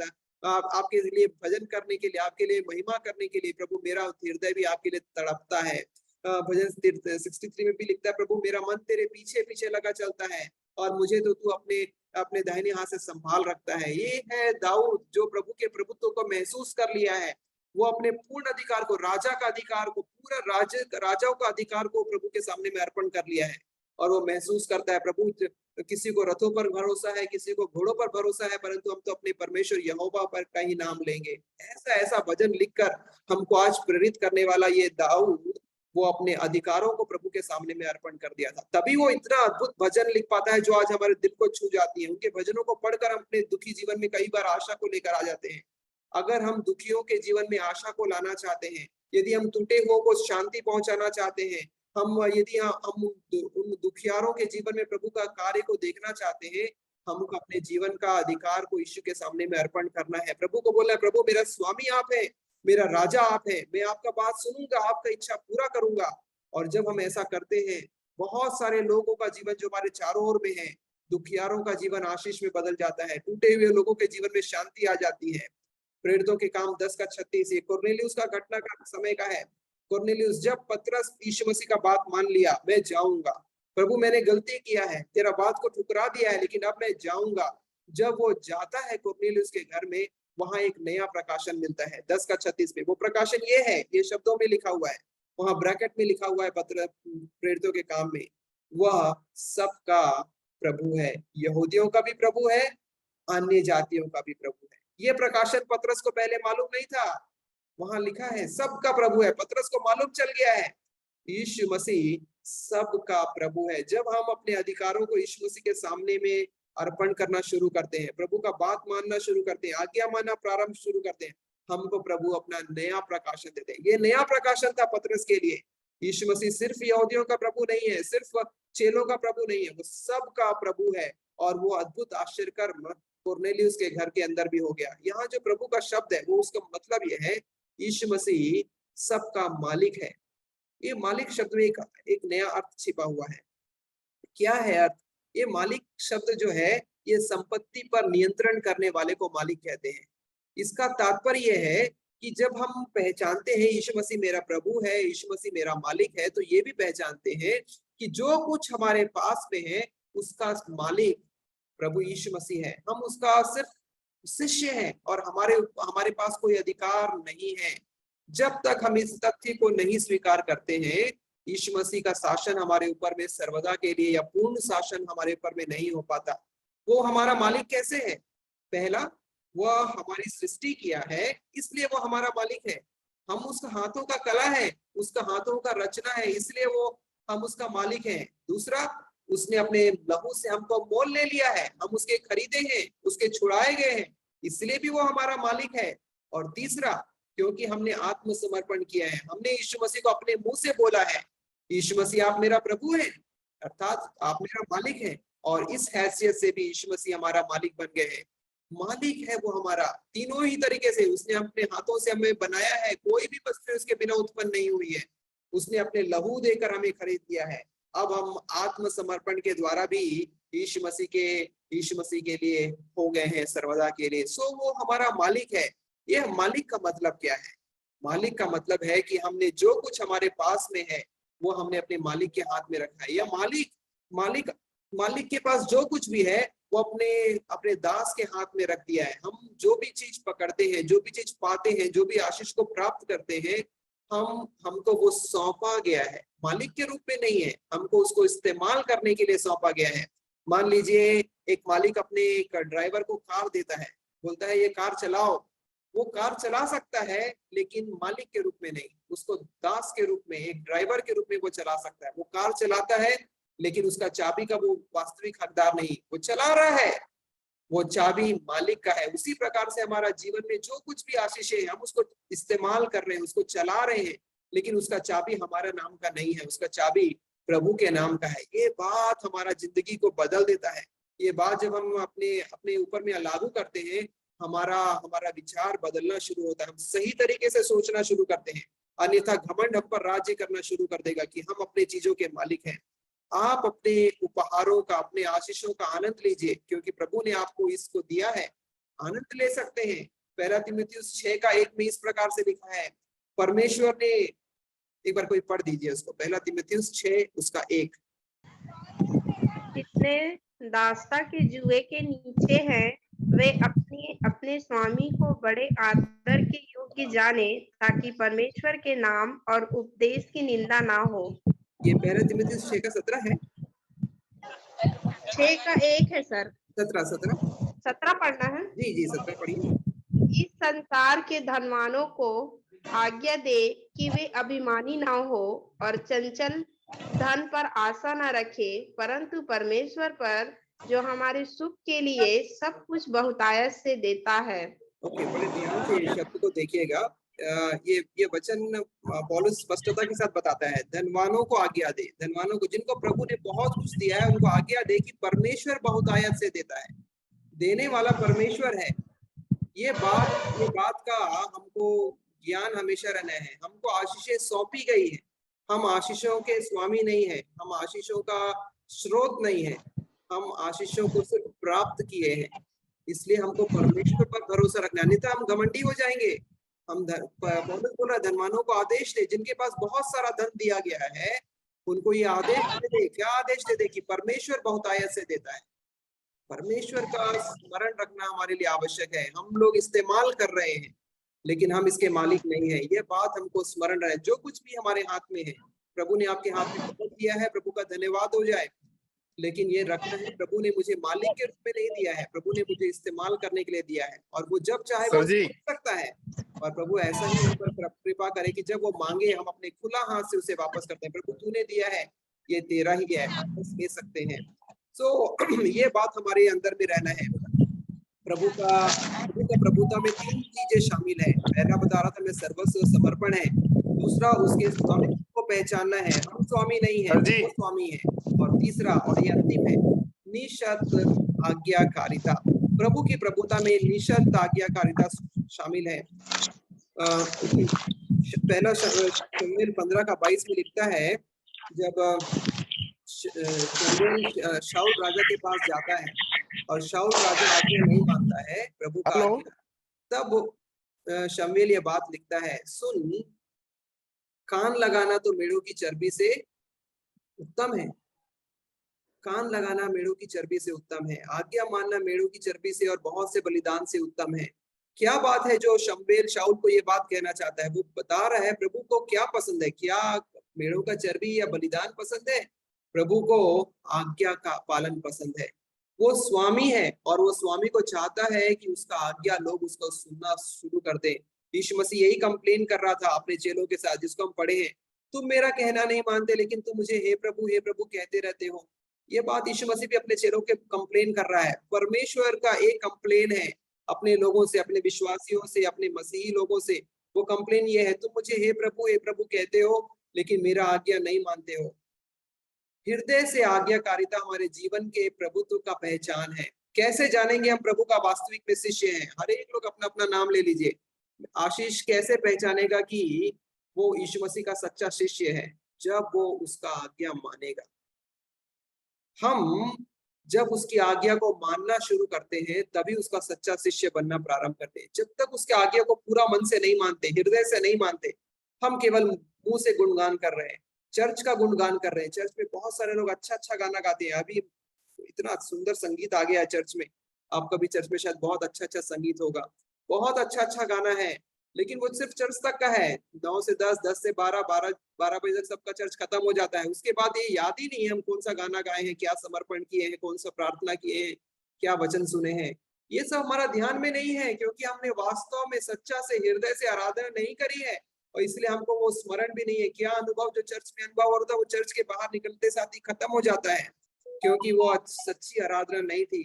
आपके लिए भजन करने के लिए, आपके लिए महिमा करने के लिए, प्रभु मेरा हृदय भी आपके लिए तड़पता है। भजन 63 में भी लिखता है, प्रभु मेरा मन तेरे पीछे पीछे लगा चलता है और मुझे तो तू अपने दाहिने हाथ से संभाल रखता है। ये है दाऊद जो प्रभु के प्रभुत्व को महसूस कर लिया है। वो अपने पूर्ण अधिकार को, राजा का अधिकार को, पूरा राजाओं का अधिकार को प्रभु के सामने में अर्पण कर लिया है। और वो महसूस करता है, प्रभु किसी को रथों पर भरोसा है, किसी को घोड़ों पर भरोसा है, परंतु हम तो अपने परमेश्वर यहोवा पर का ही नाम लेंगे। ऐसा भजन लिखकर हमको आज प्रेरित करने वाला ये दाऊद, वो अपने अधिकारों को प्रभु के सामने में अर्पण कर दिया था। तभी वो इतना अद्भुत भजन लिख पाता है जो आज हमारे दिल को छू जाती है। उनके भजनों को पढ़कर हम अपने दुखी जीवन में कई बार आशा को लेकर आ जाते हैं। अगर हम दुखियों के जीवन में आशा को लाना चाहते हैं, यदि हम टूटे हुओं को शांति पहुंचाना चाहते हैं, यदि हम उन दुखियारों के जीवन में प्रभु का कार्य को देखना चाहते हैं, हमको अपने जीवन का अधिकार को यीशु के सामने में अर्पण करना है। प्रभु को बोलना है, प्रभु मेरा स्वामी आप है, मेरा राजा आप है, मैं आपका बात सुनूंगा, आपका इच्छा पूरा करूंगा। और जब हम ऐसा करते हैं, बहुत सारे लोगों का जीवन जो हमारे चारों ओर में है, दुखियारों का जीवन आशीष में बदल जाता है, टूटे हुए लोगों के जीवन में शांति आ जाती है। प्रेरितों के काम 10:36, ये कुरनेलियुस का घटना का समय का है। कुरनेलियुस, जब पतरस यीशु मसीह का बात मान लिया, मैं जाऊंगा प्रभु, मैंने गलती किया है, तेरा बात को ठुकरा दिया है, लेकिन अब मैं जाऊंगा। जब वो जाता है कुरनेलियुस के घर में, वहां एक नया प्रकाशन मिलता है। 10:36 में वो प्रकाशन ये है, ये शब्दों में लिखा हुआ है, वहां ब्रैकेट में लिखा हुआ है पतरस प्रेरितों के काम में, वह सबका प्रभु है, यहूदियों का भी प्रभु है, अन्य जातियों का भी प्रभु है। ये प्रकाशन पतरस को पहले मालूम नहीं था, वहां लिखा है सबका प्रभु है। पतरस को मालूम चल गया है यीशु मसीह सबका प्रभु है। जब हम अपने अधिकारों को यीशु मसीह के सामने में अर्पण करना शुरू करते हैं, प्रभु का बात मानना शुरू करते हैं, आज्ञा मानना प्रारंभ शुरू करते हैं, हमको प्रभु अपना नया प्रकाशन देते हैं। ये नया प्रकाशन था पतरस के लिए। यीशु मसीह सिर्फ यहूदियों का प्रभु नहीं है, सिर्फ चेलों का प्रभु नहीं है, वो सबका प्रभु है। और वो अद्भुत आश्चर्य कर्म कुरनेलियुस के घर के अंदर भी हो गया। यहाँ जो प्रभु का शब्द है, वो उसका मतलब ये है, यीशु मसीह सबका मालिक है। ये मालिक शब्द में एक नया अर्थ छिपा हुआ है। क्या है अर्थ? ये मालिक शब्द जो है, ये संपत्ति पर नियंत्रण करने वाले को मालिक कहते हैं। इसका तात्पर्य यह है कि जब हम पहचानते हैं यीशु मसीह मेरा प्रभु है, यीशु मसीह मेरा मालिक है, तो ये भी पहचानते हैं कि जो कुछ हमारे पास में है उसका मालिक प्रभु यीशु मसीह है। हम उसका सिर्फ शिष्य हैं और हमारे पास कोई अधिकार नहीं है। जब तक हम इस तथ्य को नहीं स्वीकार करते हैं, यीशु मसीह का शासन हमारे ऊपर में सर्वदा के लिए या पूर्ण शासन हमारे ऊपर में नहीं हो पाता। वो हमारा मालिक कैसे है? पहला, वह हमारी सृष्टि किया है, इसलिए वो हमारा मालिक है। हम उसका हाथों का कला है, उसका हाथों का रचना है, इसलिए वो हम उसका मालिक हैं। दूसरा, उसने अपने लहू से हमको मोल ले लिया है, हम उसके खरीदे हैं, उसके छुड़ाए गए हैं, इसलिए भी वो हमारा मालिक है। और तीसरा, क्योंकि हमने आत्मसमर्पण किया है, हमने यीशु मसीह को अपने मुंह से बोला है, यीशु मसीह आप मेरा प्रभु है, अर्थात आप मेरा मालिक है। और इस हैसियत से भी यीशु मसीह हमारा मालिक बन गए हैं। मालिक है वो हमारा तीनों ही तरीके से। उसने अपने हाथों से हमें बनाया है, कोई भी वस्तु उसके बिना उत्पन्न नहीं हुई है। उसने अपने लहू देकर हमें खरीद लिया है। अब हम आत्मसमर्पण के द्वारा भी यीशु मसीह के लिए हो गए हैं सर्वदा के लिए। सो वो हमारा मालिक है। यह मालिक का मतलब क्या है? मालिक का मतलब है कि हमने जो कुछ हमारे पास में है वो हमने अपने मालिक के हाथ में रखा है। या मालिक के पास जो कुछ भी है वो अपने दास के हाथ में रख दिया है। हम जो भी चीज पकड़ते हैं, जो भी चीज पाते हैं, जो भी आशीष को प्राप्त करते हैं, हमको वो सौंपा गया है। मालिक के रूप में नहीं है, हमको उसको इस्तेमाल करने के लिए सौंपा गया है। मान लीजिए एक मालिक अपने एक ड्राइवर को कार देता है, बोलता है ये कार चलाओ। वो कार चला सकता है लेकिन मालिक के रूप में नहीं, उसको दास के रूप में, एक ड्राइवर के रूप में वो चला सकता है। वो कार चलाता है लेकिन उसका चाबी का वो वास्तविक हकदार नहीं, वो चला रहा है, वो चाबी मालिक का है। उसी प्रकार से हमारा जीवन में जो कुछ भी आशीष है, हम उसको इस्तेमाल कर रहे हैं, उसको चला रहे हैं, लेकिन उसका चाबी हमारा नाम का नहीं है, उसका चाबी प्रभु के नाम का है। ये बात हमारा जिंदगी को बदल देता है। ये बात जब हम अपने ऊपर में लागू करते हैं, हमारा विचार बदलना शुरू होता है। हम सही तरीके से सोचना शुरू करते हैं, अन्यथा घमंड हम पर राज्य करना शुरू कर देगा कि हम अपने चीजों के मालिक हैं। आप अपने उपहारों का, अपने आशीषों का आनंद लीजिए, क्योंकि प्रभु ने आपको इसको दिया है, आनंद ले सकते हैं। 1 तीमुथियुस 6:1 में इस प्रकार से लिखा है, परमेश्वर ने, एक बार कोई पढ़ दीजिए उसको, 1 तीमुथियुस 6:1। जितने दासता के जुए के नीचे हैं, वे अपने स्वामी को बड़े आदर के योग्य जाने, ताकि परमेश्वर के नाम और उपदेश की निंदा ना हो। ये 1 तीमुथियुस 6:17 है। 6:1 है सर। 17 पढ़ना है जी 17 पढ़िए। इस संसार के धनवानों को आज्ञा दे कि वे अभिमानी ना हो और चंचल धन पर आशा न रखे, परंतु परमेश्वर पर जो हमारे सुख के लिए सब कुछ बहुतायत से देता है। ओके, बड़े ध्यान से इस शब्द को देखिएगा। ये वचन पौलुस स्पष्टता के साथ बताता है, धनवानों को आज्ञा दे, धनवानों को, जिनको प्रभु ने बहुत कुछ दिया है, उनको आज्ञा दे कि परमेश्वर बहुतायत से देता है, देने वाला परमेश्वर है। ये बात का हमको ज्ञान हमेशा रहना है। हमको आशीषें सौंपी गई है, हम आशीषों के स्वामी नहीं है, हम आशीषों का स्रोत नहीं है, हम आशीषों को सिर्फ प्राप्त किए हैं। इसलिए हमको परमेश्वर पर भरोसा रखना, अन्यथा हम घमंडी हो जाएंगे, पौलुस बोल रहा है धनवानों को आदेश दे, जिनके पास बहुत सारा धन दिया गया है उनको ये आदेश दे दे। क्या आदेश दे दे? कि परमेश्वर बहुतायत से देता है। परमेश्वर का स्मरण रखना हमारे लिए आवश्यक है। हम लोग इस्तेमाल कर रहे हैं लेकिन हम इसके मालिक नहीं है। ये बात हमको स्मरण रहे। जो कुछ भी हमारे हाथ में है प्रभु ने आपके हाथ में बहुत दिया है, प्रभु का धन्यवाद हो जाए। लेकिन ये रखना है, प्रभु ने मुझे मालिक के रूप में नहीं दिया है, प्रभु ने मुझे इस्तेमाल करने के लिए दिया है। और वो जब चाहे वो सर जी। कर सकता है। और प्रभु ऐसा ही हम पर कृपा करे कि जब वो मांगे हम अपने खुला हाथ से उसे वापस करते हैं। प्रभु तूने दिया है, ये तेरा ही है, वापस ले सकते हैं। सो ये बात हमारे अंदर में रहना है। प्रभु का प्रभुता में 3 चीजें शामिल है। पहला बता रहा था मैं, सर्वस्व समर्पण है। दूसरा उसके स्वामी को पहचानना है, हम स्वामी नहीं है, वो स्वामी है। और तीसरा और ये अंतिम है, निशर्त आज्ञाकारिता। प्रभु की प्रभुता में निशर्त आज्ञाकारिता शामिल है। पहला शमूएल 15:22 में लिखता है, जब शमूएल शाऊल राजा के पास जाता है और शाऊल राजा आज्ञा नहीं मानता है प्रभु का आज्ञा, तब शमूएल ये बात लिखता है, सुन, कान लगाना तो मेढ़ों की चर्बी से उत्तम है। कान लगाना मेढ़ों की चर्बी से उत्तम है। आज्ञा मानना मेढ़ों की चर्बी से और बहुत से बलिदान से उत्तम है। क्या बात है जो शमूएल शाऊल को ये बात कहना चाहता है? वो बता रहा है प्रभु को क्या पसंद है, क्या मेढ़ों का चर्बी या बलिदान पसंद है? प्रभु को आज्ञा का पालन पसंद है। वो स्वामी है और वो स्वामी को चाहता है कि उसका आज्ञा लोग उसको सुनना शुरू कर दे। यीशु मसीह यही कंप्लेन कर रहा था अपने चेलों के साथ, जिसको हम पढ़े हैं, तुम मेरा कहना नहीं मानते लेकिन तुम मुझे हे प्रभु कहते रहते हो। ये बात यीशु मसीह भी अपने चेलों के कंप्लेन कर रहा है। परमेश्वर का एक कंप्लेन है अपने लोगों से, अपने विश्वासियों से, अपने मसीही लोगों से। वो कंप्लेन ये है, तुम मुझे हे प्रभु कहते हो लेकिन मेरा आज्ञा नहीं मानते हो। हृदय से आज्ञाकारिता हमारे जीवन के प्रभुत्व का पहचान है। कैसे जानेंगे हम प्रभु का वास्तविक में शिष्य है? हर एक लोग अपना अपना नाम ले लीजिए। आशीष कैसे पहचानेगा कि वो यीशु मसीह का सच्चा शिष्य है? जब वो उसका आज्ञा मानेगा। हम जब उसकी आज्ञा को मानना शुरू करते हैं तभी उसका सच्चा शिष्य बनना प्रारंभ करते हैं। जब तक उसके आज्ञा को पूरा मन से नहीं मानते, हृदय से नहीं मानते, हम केवल मुंह से गुणगान कर रहे हैं, चर्च का गुणगान कर रहे हैं। चर्च में बहुत सारे लोग अच्छा गाना गाते हैं। अभी इतना सुंदर संगीत आ गया है चर्च में। आपका भी चर्च में शायद बहुत अच्छा संगीत होगा, बहुत अच्छा गाना है, लेकिन वो सिर्फ चर्च तक का है। 9 से 10, 10 से 12, 12 बजे तक सबका चर्च खत्म हो जाता है। उसके बाद ये याद ही नहीं है हम कौन सा गाना गाए हैं, क्या समर्पण किए हैं, कौन सा प्रार्थना किए हैं, क्या वचन सुने हैं। ये सब हमारा ध्यान में नहीं है, क्योंकि हमने वास्तव में सच्चा से हृदय से आराधना नहीं करी है, और इसलिए हमको वो स्मरण भी नहीं है। क्या अनुभव जो चर्च में अनुभव होता है वो चर्च के बाहर निकलते साथ ही खत्म हो जाता है, क्योंकि वो सच्ची आराधना नहीं थी।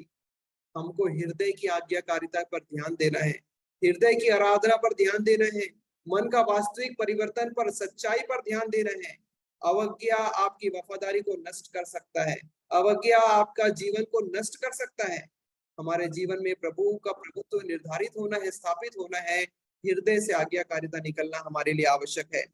हमको हृदय की आज्ञाकारिता पर ध्यान देना है, हृदय की आराधना पर ध्यान देना है, मन का वास्तविक परिवर्तन पर, सच्चाई पर ध्यान देना है। अवज्ञा आपकी वफादारी को नष्ट कर सकता है, अवज्ञा आपका जीवन को नष्ट कर सकता है। हमारे जीवन में प्रभु का प्रभुत्व निर्धारित होना है, स्थापित होना है। हृदय से आज्ञाकारिता निकलना हमारे लिए आवश्यक है।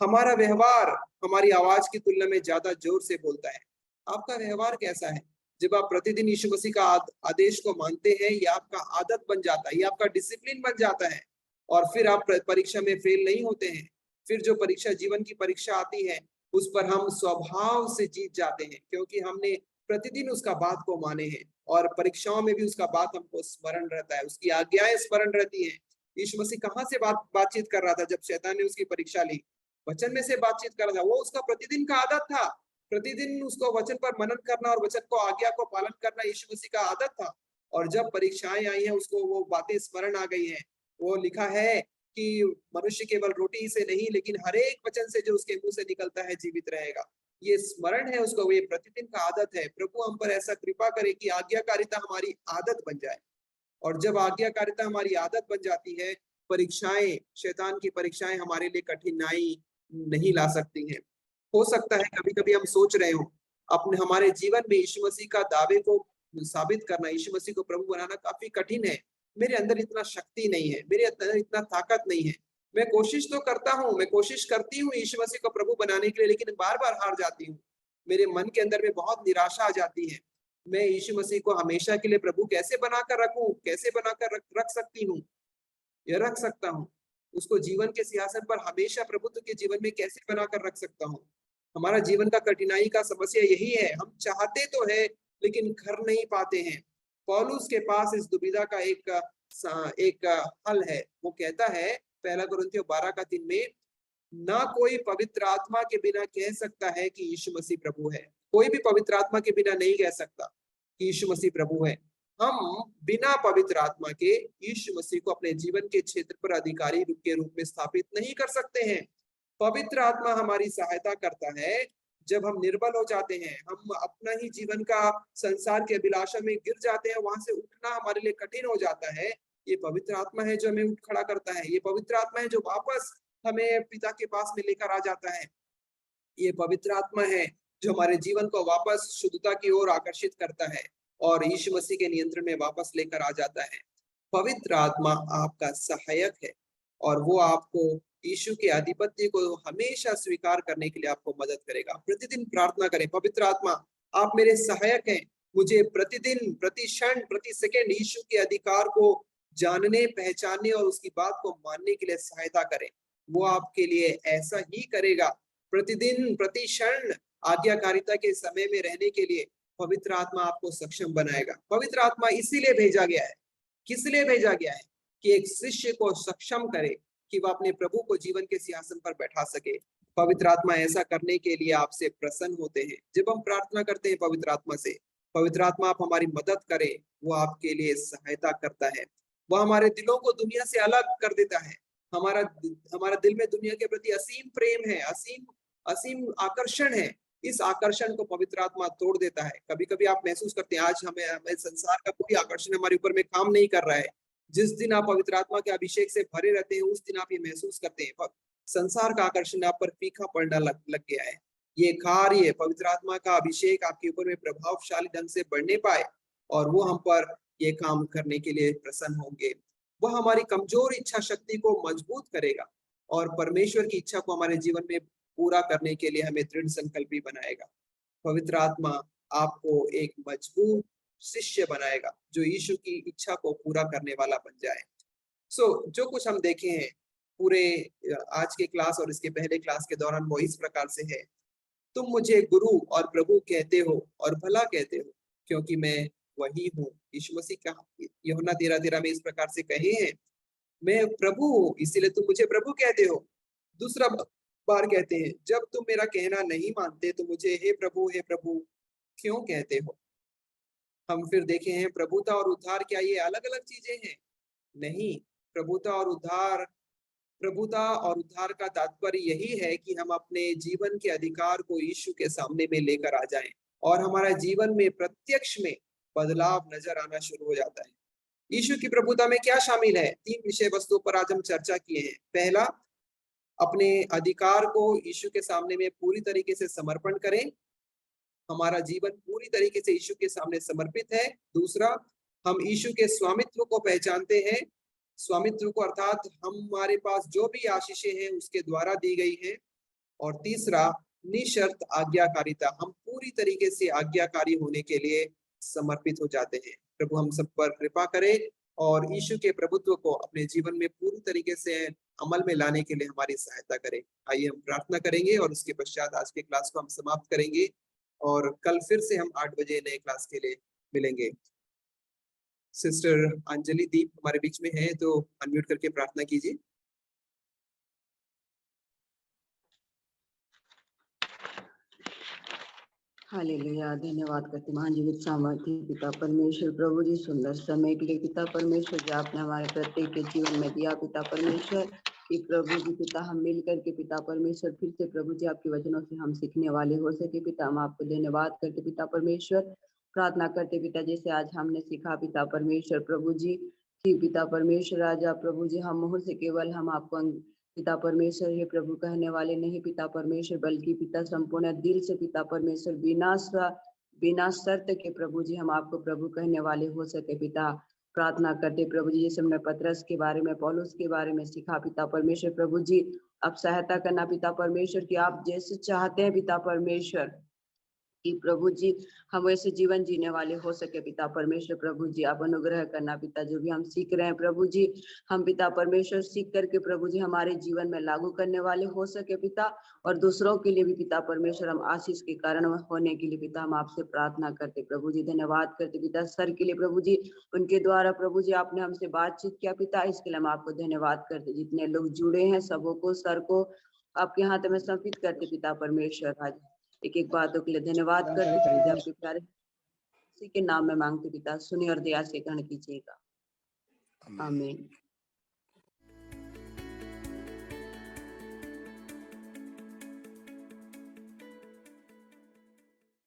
हमारा व्यवहार हमारी आवाज की तुलना में ज्यादा जोर से बोलता है। आपका व्यवहार कैसा है? जब आप प्रतिदिन यीशु मसीह का आदेश को मानते हैं, ये आपका आदत बन जाता है, ये आपका डिसिप्लिन बन जाता है, और फिर आप परीक्षा में फेल नहीं होते हैं। फिर जो परीक्षा, जीवन की परीक्षा आती है, उस पर हम स्वभाव से जीत जाते हैं, क्योंकि हमने प्रतिदिन उसका बात को माने हैं, और परीक्षाओं में भी उसका बात हमको स्मरण रहता है, उसकी आज्ञाएं स्मरण रहती हैं। यीशु मसीह कहाँ से बातचीत कर रहा था जब शैतान ने उसकी परीक्षा ली? वचन में से बातचीत कर रहा था। वो उसका प्रतिदिन का आदत था, प्रतिदिन उसको वचन पर मनन करना और वचन को, आज्ञा को पालन करना यीशु मसीह का आदत था। और जब परीक्षाएं आई हैं, उसको वो बातें स्मरण आ गई हैं। वो लिखा है कि मनुष्य केवल रोटी से नहीं लेकिन हर एक वचन से जो उसके मुंह से निकलता है जीवित रहेगा। ये स्मरण है उसको, ये प्रतिदिन का आदत है। प्रभु हम पर ऐसा कृपा करे कि आज्ञाकारिता हमारी आदत बन जाए, और जब आज्ञाकारिता हमारी आदत बन जाती है, परीक्षाएं, शैतान की परीक्षाएं हमारे लिए कठिनाई नहीं ला सकती हैं। हो सकता है कभी कभी हम सोच रहे हो अपने हमारे जीवन में यीशु मसीह का दावे को साबित करना, यीशु मसीह को प्रभु बनाना काफी कठिन है। मेरे अंदर इतना शक्ति नहीं है, मेरे अंदर इतना ताकत नहीं है। मैं कोशिश तो करता हूँ, मैं कोशिश करती हूँ यीशु मसीह को प्रभु बनाने के लिए, लेकिन बार बार हार जाती हूँ। मेरे मन के अंदर में बहुत निराशा आ जाती है। मैं यीशु मसीह को हमेशा के लिए प्रभु कैसे बनाकर रखूं, कैसे बनाकर रख सकती हूँ या रख सकता हूँ? उसको जीवन के सिंहासन पर हमेशा प्रभुत्व के जीवन में कैसे बनाकर रख सकता हूँ? हमारा जीवन का कठिनाई का समस्या यही है, हम चाहते तो है लेकिन कर नहीं पाते हैं। पौलुस के पास इस दुविधा का एक हल है। वो कहता है पहला कुरिन्थियों 12:3 में, ना कोई पवित्र आत्मा के बिना कह सकता है कि यीशु मसीह प्रभु है। कोई भी पवित्र आत्मा के बिना नहीं कह सकता कि यीशु मसीह प्रभु है। हम बिना पवित्र आत्मा के यीशु मसीह को अपने जीवन के क्षेत्र पर अधिकारी के रूप में स्थापित नहीं कर सकते हैं। पवित्र आत्मा हमारी सहायता करता है जब हम निर्बल हो जाते हैं, हम अपना ही जीवन का संसार के अभिलाषा में गिर जाते हैं, वहां से उठना हमारे लिए कठिन हो जाता है। ये पवित्र आत्मा है जो हमें उठ खड़ा करता है। ये पवित्र आत्मा है जो वापस हमें पिता के पास में लेकर आ जाता है। ये पवित्र आत्मा है जो हमारे जीवन को वापस शुद्धता की ओर आकर्षित करता है और यीशु मसीह के नियंत्रण में वापस लेकर आ जाता है। पवित्र आत्मा आपका सहायक है और वो आपको यीशु के आधिपत्य को हमेशा स्वीकार करने के लिए आपको मदद करेगा। प्रतिदिन प्रार्थना करें, पवित्र आत्मा आप मेरे सहायक हैं, मुझे प्रतिदिन, प्रति क्षण, प्रति सेकंड यीशु के अधिकार को जानने, पहचानने और उसकी बात को मानने के लिए सहायता करें। वो आपके लिए ऐसा ही करेगा। प्रतिदिन, प्रति क्षण आज्ञाकारिता के समय में रहने के लिए पवित्र आत्मा आपको सक्षम बनाएगा। पवित्र आत्मा इसीलिए भेजा गया है। किस लिए भेजा गया है? कि एक शिष्य को सक्षम करे कि वह अपने प्रभु को जीवन के सिंहासन पर बैठा सके। पवित्र आत्मा ऐसा करने के लिए आपसे प्रसन्न होते हैं। जब हम प्रार्थना करते हैं पवित्र आत्मा से, पवित्र आत्मा आप हमारी मदद करें, वो आपके लिए सहायता करता है। वह हमारे दिलों को दुनिया से अलग कर देता है। हमारा दिल में दुनिया के प्रति असीम प्रेम है, असीम आकर्षण है। इस आकर्षण को पवित्र आत्मा तोड़ देता है। कभी कभी आप महसूस करते हैं आज हमें संसार का कोई आकर्षण हमारे ऊपर में काम नहीं कर रहा है। जिस दिन आप पवित्र आत्मा के अभिषेक से भरे रहते हैं, उस दिन आप ये महसूस करते हैं संसार का आकर्षण आप पर फीका पड़ना लग गया है। ये कार्य पवित्र आत्मा का अभिषेक आपके ऊपर में प्रभावशाली ढंग से बढ़ने पाए और वो हम पर ये काम करने के लिए प्रसन्न होंगे। वह हमारी कमजोर इच्छा शक्ति को मजबूत करेगा और परमेश्वर की इच्छा को हमारे जीवन में पूरा करने के लिए हमें दृढ़ संकल्पी बनाएगा। पवित्र आत्मा आपको एक मजबूत शिष्य बनाएगा जो यीशु की इच्छा को पूरा करने वाला बन जाए। जो कुछ हम देखे हैं पूरे आज के क्लास और इसके पहले क्लास के दौरान वो इस प्रकार से है। तुम मुझे गुरु और प्रभु कहते हो और भला कहते हो क्योंकि मैं वही हूँ। यीशु मसीह का यूहन्ना 13:13 में इस प्रकार से कहे हैं, मैं प्रभु हूँ इसीलिए तुम मुझे प्रभु कहते हो। दूसरा बार कहते हैं, जब तुम मेरा कहना नहीं मानते तो मुझे हे प्रभु क्यों कहते हो। हम फिर देखे हैं प्रभुता और उद्धार क्या ये अलग अलग चीजें हैं? नहीं, प्रभुता और उद्धार का तात्पर्य यही है कि हम अपने जीवन के अधिकार को यीशु के सामने में लेकर आ जाएं और हमारा जीवन में प्रत्यक्ष में बदलाव नजर आना शुरू हो जाता है। यीशु की प्रभुता में क्या शामिल है? 3 विषय वस्तुओं पर आज हम चर्चा किए हैं। पहला, अपने अधिकार को यीशु के सामने में पूरी तरीके से समर्पण करें। हमारा जीवन पूरी तरीके से यीशु के सामने समर्पित है। दूसरा, हम यीशु के स्वामित्व को पहचानते हैं। स्वामित्व को अर्थात हमारे पास जो भी आशीषें हैं उसके द्वारा दी गई है। और तीसरा, निशर्त आज्ञाकारिता, हम पूरी तरीके से आज्ञाकारी होने के लिए समर्पित हो जाते हैं। प्रभु हम सब पर कृपा करे और यीशु के प्रभुत्व को अपने जीवन में पूरी तरीके से अमल में लाने के लिए हमारी सहायता करे। आइए हम प्रार्थना करेंगे और उसके पश्चात आज के क्लास को हम समाप्त करेंगे और कल फिर से हम 8 बजे नए क्लास के लिए मिलेंगे। सिस्टर अंजलि दीप हमारे बीच में है, तो अनम्यूट करके प्रार्थना कीजिए। हालेलुया, धन्यवाद करते महान जीवित सामर्थ्य पिता परमेश्वर प्रभु जी, सुंदर समय के लिए पिता परमेश्वर जो आपने हमारे प्रत्येक के जीवन में दिया पिता परमेश्वर कि प्रभु जी पिता हम मिल करके पिता परमेश्वर फिर से प्रभु जी आपके वचनों से हम सीखने वाले हो सके पिता। हम आपको धन्यवाद करते पिता परमेश्वर, प्रार्थना करते पिता जैसे आज हमने सीखा पिता परमेश्वर प्रभु जी कि पिता परमेश्वर राजा प्रभु जी हम मुंह से केवल हम आपको पिता परमेश्वर हे प्रभु कहने वाले नहीं पिता परमेश्वर, बल्कि पिता संपूर्ण दिल से पिता परमेश्वर बिना शर्त के प्रभु जी हम आपको प्रभु कहने वाले हो सके पिता। प्रार्थना करते प्रभु जी जैसे हमने पतरस के बारे में पौलुस के बारे में सीखा पिता परमेश्वर प्रभु जी, अब सहायता करना पिता परमेश्वर कि आप जैसे चाहते हैं पिता परमेश्वर कि प्रभु जी हम वैसे जीवन जीने वाले हो सके पिता परमेश्वर। प्रभु जी आप अनुग्रह करना पिता, जो भी हम सीख रहे हैं प्रभु जी, हम पिता परमेश्वर सीख करके प्रभु जी हमारे जीवन में लागू करने वाले हो सके पिता, और दूसरों के लिए भी पिता परमेश्वर हम आशीष के कारण होने के लिए पिता हम आपसे प्रार्थना करते प्रभु जी। धन्यवाद करते पिता सर के लिए प्रभु जी, उनके द्वारा प्रभु जी आपने हमसे बातचीत किया पिता, इसके लिए हम आपको धन्यवाद करते। जितने लोग जुड़े हैं सबों को, सर को आपके हाथ में समर्पित करते पिता परमेश्वर। आज एक एक बातों के लिए धन्यवाद करते पिता, आपके प्यारे उसी के नाम में मांगते पिता, सुनिए और दया से ग्रहण कीजिएगा, आमीन।